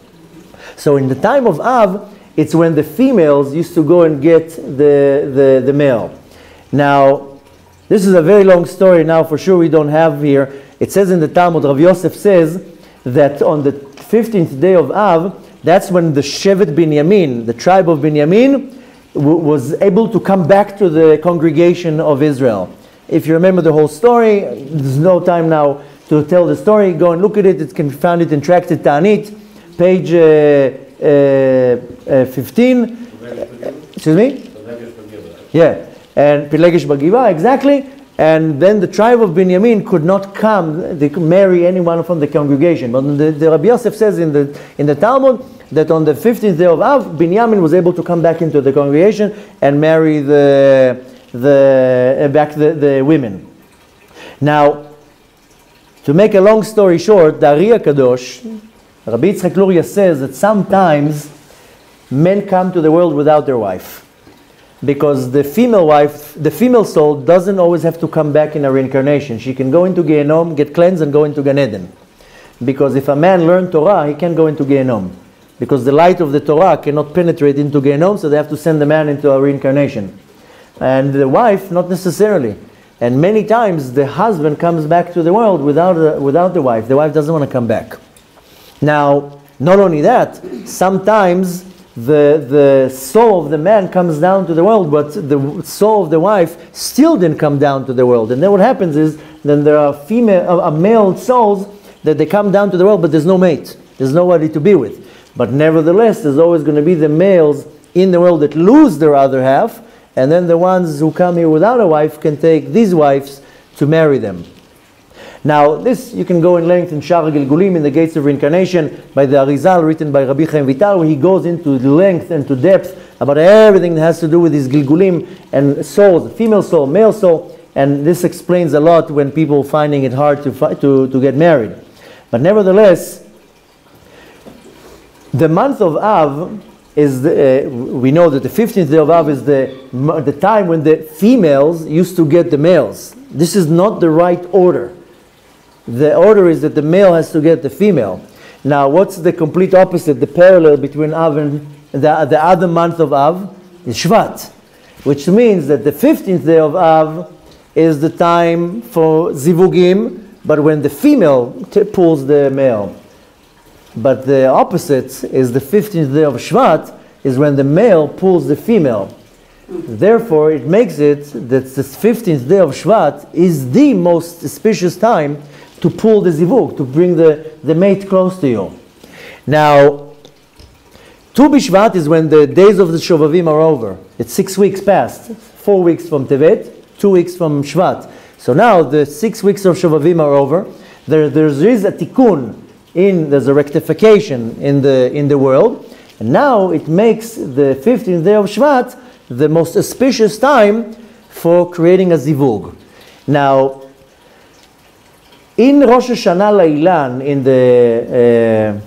So in the time of Av, it's when the females used to go and get the male. Now, this is a very long story now, for sure we don't have here. It says in the Talmud, Rav Yosef says that on the 15th day of Av, that's when the Shevet Binyamin, the tribe of Binyamin, was able to come back to the congregation of Israel. If you remember the whole story, there's no time now to tell the story. Go and look at it. You can find it in Tractate Ta'anit, page 15. Excuse me? Yeah. And Pilegesh Bagiva, exactly. And then the tribe of Binyamin could not come, they could marry anyone from the congregation. But the Rabbi Yosef says in the Talmud that on the 15th day of Av, Binyamin was able to come back into the congregation and marry the women. Now, to make a long story short, the Ari Kadosh, Rabbi Yitzchak Luria says that sometimes men come to the world without their wife. because the female wife, the female soul doesn't always have to come back in a reincarnation. She can go into Gehenom, get cleansed, and go into Gan Eden. Because if a man learned Torah, he can't go into Gehenom. Because the light of the Torah cannot penetrate into Gehenom, so they have to send the man into a reincarnation. And the wife, not necessarily. And many times the husband comes back to the world without the wife. The wife doesn't want to come back. Now, not only that, sometimes the soul of the man comes down to the world, but the soul of the wife still didn't come down to the world. And then what happens is, then there are male souls that they come down to the world, but there's no mate. There's nobody to be with. But nevertheless, there's always going to be the males in the world that lose their other half, and then the ones who come here without a wife can take these wives to marry them. Now, this you can go in length in Shar Gilgulim, in the Gates of Reincarnation, by the Arizal, written by Rabbi Chaim Vital, where he goes into length and to depth about everything that has to do with these Gilgulim and souls, female soul, male soul, and this explains a lot when people finding it hard to get married. But nevertheless, the month of Av is we know that the 15th day of Av is the time when the females used to get the males. This is not the right order. The order is that the male has to get the female. Now, what's the complete opposite, the parallel between Av and the other month of Av? Is Shvat, which means that the 15th day of Av is the time for Zivugim, but when the female pulls the male. But the opposite is the 15th day of Shvat, is when the male pulls the female. Therefore, it makes it that the 15th day of Shvat is the most auspicious time to pull the zivug, to bring the mate close to you. Now, Tu B'Shvat is when the days of the Shovavim are over. It's 6 weeks past. 4 weeks from Tevet, 2 weeks from Shvat. So now the 6 weeks of Shovavim are over. There is a tikkun, there's a rectification in the world. And now it makes the 15th day of Shvat the most auspicious time for creating a zivug. Now, in Rosh Hashanah La'ilan, in the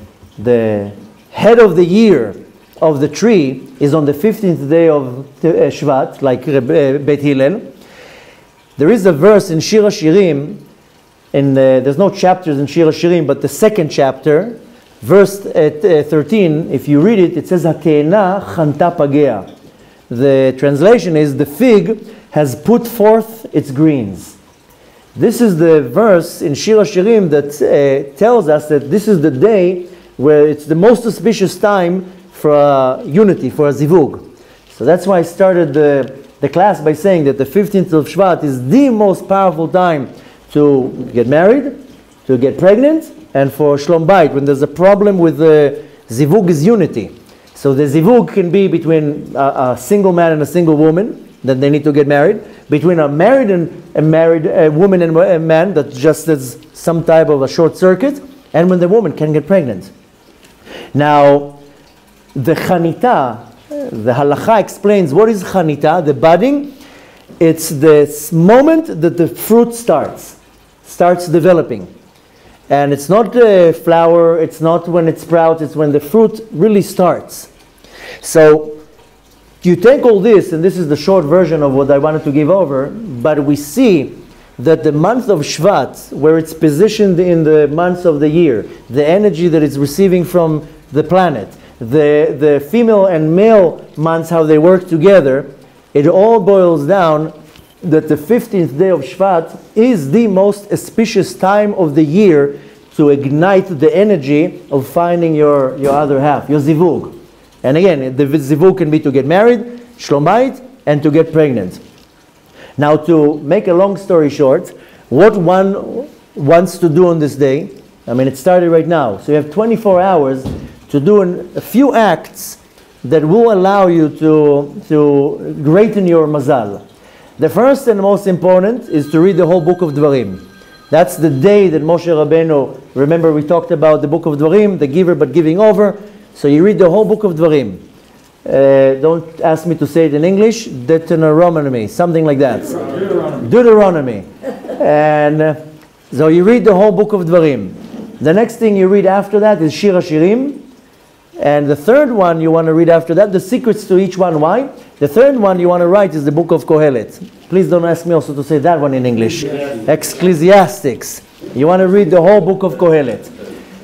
head of the year of the tree is on the 15th day of Shvat, like Beit Hillel. There is a verse in Shir HaShirim, there's no chapters in Shir HaShirim, but the second chapter, verse 13, if you read it, it says, HaKe'ena chanta pagea. The translation is, the fig has put forth its greens. This is the verse in Shir HaShirim that tells us that this is the day where it's the most auspicious time for unity, for a zivug. So that's why I started the class by saying that the 15th of Shvat is the most powerful time to get married, to get pregnant, and for Shlom Bayit, when there's a problem with the zivug is unity. So the zivug can be between a single man and a single woman, that they need to get married, between a married woman and a man, that just is some type of a short circuit, and when the woman can get pregnant. Now, the chanita, the halacha explains what is chanita, the budding. It's the moment that the fruit starts developing. And it's not the flower, it's not when it sprouts, it's when the fruit really starts. So, you take all this, and this is the short version of what I wanted to give over, but we see that the month of Shvat, where it's positioned in the months of the year, the energy that it's receiving from the planet, the female and male months, how they work together, it all boils down that the 15th day of Shvat is the most auspicious time of the year to ignite the energy of finding your other half, your zivug. And again, the zivug can be to get married, shlom bayit, and to get pregnant. Now, to make a long story short, what one wants to do on this day, I mean, it started right now, so you have 24 hours to do a few acts that will allow you to greaten your mazal. The first and most important is to read the whole Book of Dvarim. That's the day that Moshe Rabbeinu, remember we talked about the Book of Dvarim, the giver but giving over. So you read the whole Book of Dvarim. Don't ask me to say it in English. Deuteronomy, something like that. Deuteronomy. And so you read the whole Book of Dvarim. The next thing you read after that is Shir HaShirim. And the third one you want to read after that, the secrets to each one. Why? The third one you want to write is the Book of Qohelet. Please don't ask me also to say that one in English. Ecclesiastics. You want to read the whole Book of Qohelet.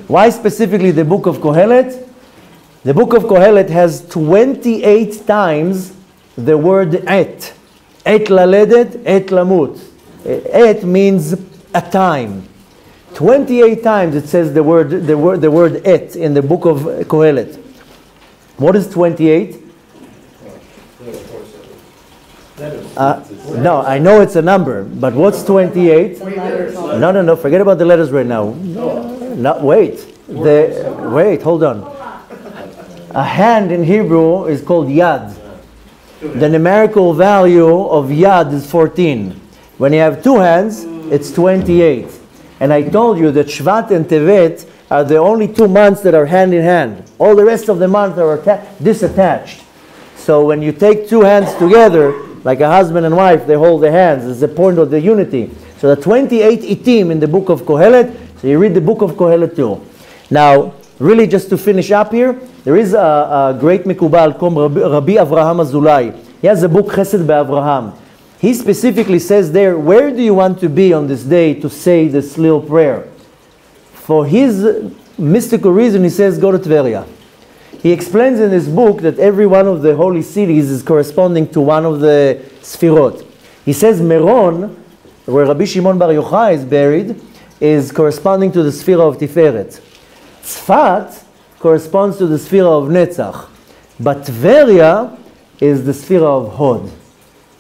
Why specifically the Book of Qohelet? The Book of Qohelet has 28 times the word et. Et laledet, et lamut. Et means a time. 28 times it says the word et in the Book of Qohelet. What is 28? No, I know it's a number, but what's 28? No, forget about the letters right now. No, wait, hold on. A hand in Hebrew is called yad. The numerical value of yad is 14. When you have two hands, it's 28. And I told you that Shvat and Tevet are the only 2 months that are hand in hand. All the rest of the months are disattached. So when you take two hands together, like a husband and wife, they hold their hands. It's the point of the unity. So the 28 itim in the Book of Qohelet, so you read the Book of Qohelet too. Now, really just to finish up here, there is a great Mikubal called Rabbi Avraham Azulai. He has a book, Chesed Be'Avraham. He specifically says there, where do you want to be on this day to say this little prayer? For his mystical reason, he says, go to Tveria. He explains in his book that every one of the holy cities is corresponding to one of the Sfirot. He says Meron, where Rabbi Shimon Bar Yochai is buried, is corresponding to the Sfira of Tiferet. Tzfat corresponds to the Sfira of Netzach. But Tveria is the Sfira of Hod.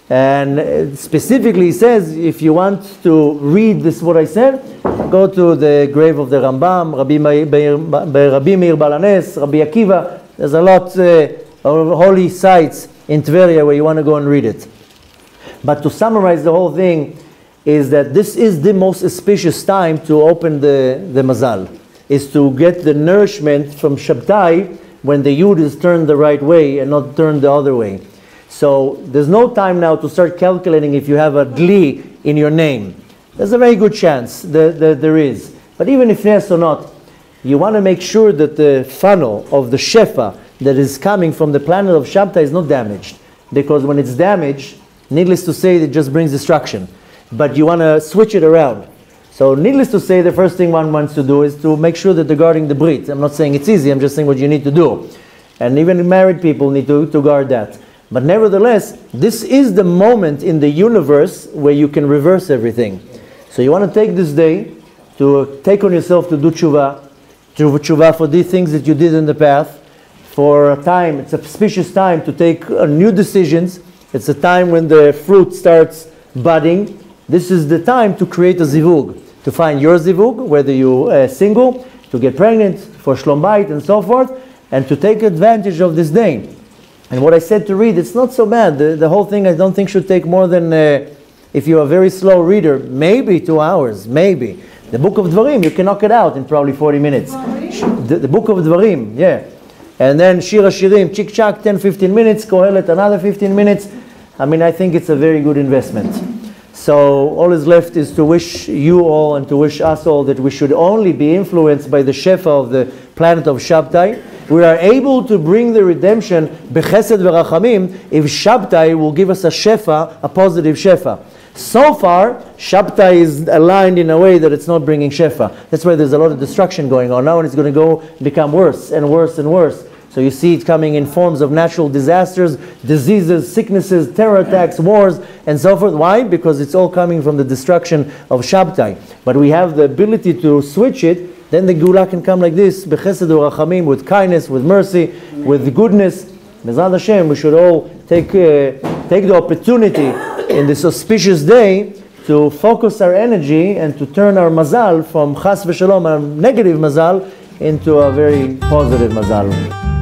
And specifically he says, if you want to read this, what I said, go to the grave of the Rambam, Rabbi Meir Balanes, Rabbi Akiva. There's a lot of holy sites in Tveria where you want to go and read it. But to summarize the whole thing is that this is the most auspicious time to open the Mazal, is to get the nourishment from Shabtai when the Yud is turned the right way and not turned the other way. So there's no time now to start calculating if you have a Dli in your name. There's a very good chance that there is. But even if yes or not, you want to make sure that the funnel of the Shefa that is coming from the planet of Shabtai is not damaged. Because when it's damaged, needless to say, it just brings destruction. But you want to switch it around. So needless to say, the first thing one wants to do is to make sure that they're guarding the Brit. I'm not saying it's easy, I'm just saying what you need to do. And even married people need to guard that. But nevertheless, this is the moment in the universe where you can reverse everything. So you want to take this day to take on yourself to do tshuva for these things that you did in the past. For a time, it's a auspicious time to take new decisions. It's a time when the fruit starts budding. This is the time to create a zivug, to find your zivug, whether you're single, to get pregnant, for shlom bayit and so forth, and to take advantage of this day. And what I said to read, it's not so bad. The whole thing I don't think should take more than, if you're a very slow reader, maybe 2 hours, maybe. The Book of Dvarim, you can knock it out in probably 40 minutes. The Book of Dvarim, yeah. And then Shir HaShirim, chik-chak, 10-15 minutes, Qohelet, another 15 minutes. I mean, I think it's a very good investment. So all is left is to wish you all and to wish us all that we should only be influenced by the Shefa of the planet of Shabtai. We are able to bring the redemption bechesed v'rachamim if Shabtai will give us a Shefa, a positive Shefa. So far, Shabtai is aligned in a way that it's not bringing Shefa. That's why there's a lot of destruction going on now, and it's going to become worse and worse and worse. So you see it coming in forms of natural disasters, diseases, sicknesses, terror attacks, wars, and so forth. Why? Because it's all coming from the destruction of Shabtai. But we have the ability to switch it. Then the Gula can come like this, bechesed u'rachamim, with kindness, with mercy, with goodness. B'ezrat Hashem, we should all take the opportunity in this auspicious day to focus our energy and to turn our mazal from chas v'shalom, a negative mazal, into a very positive mazal.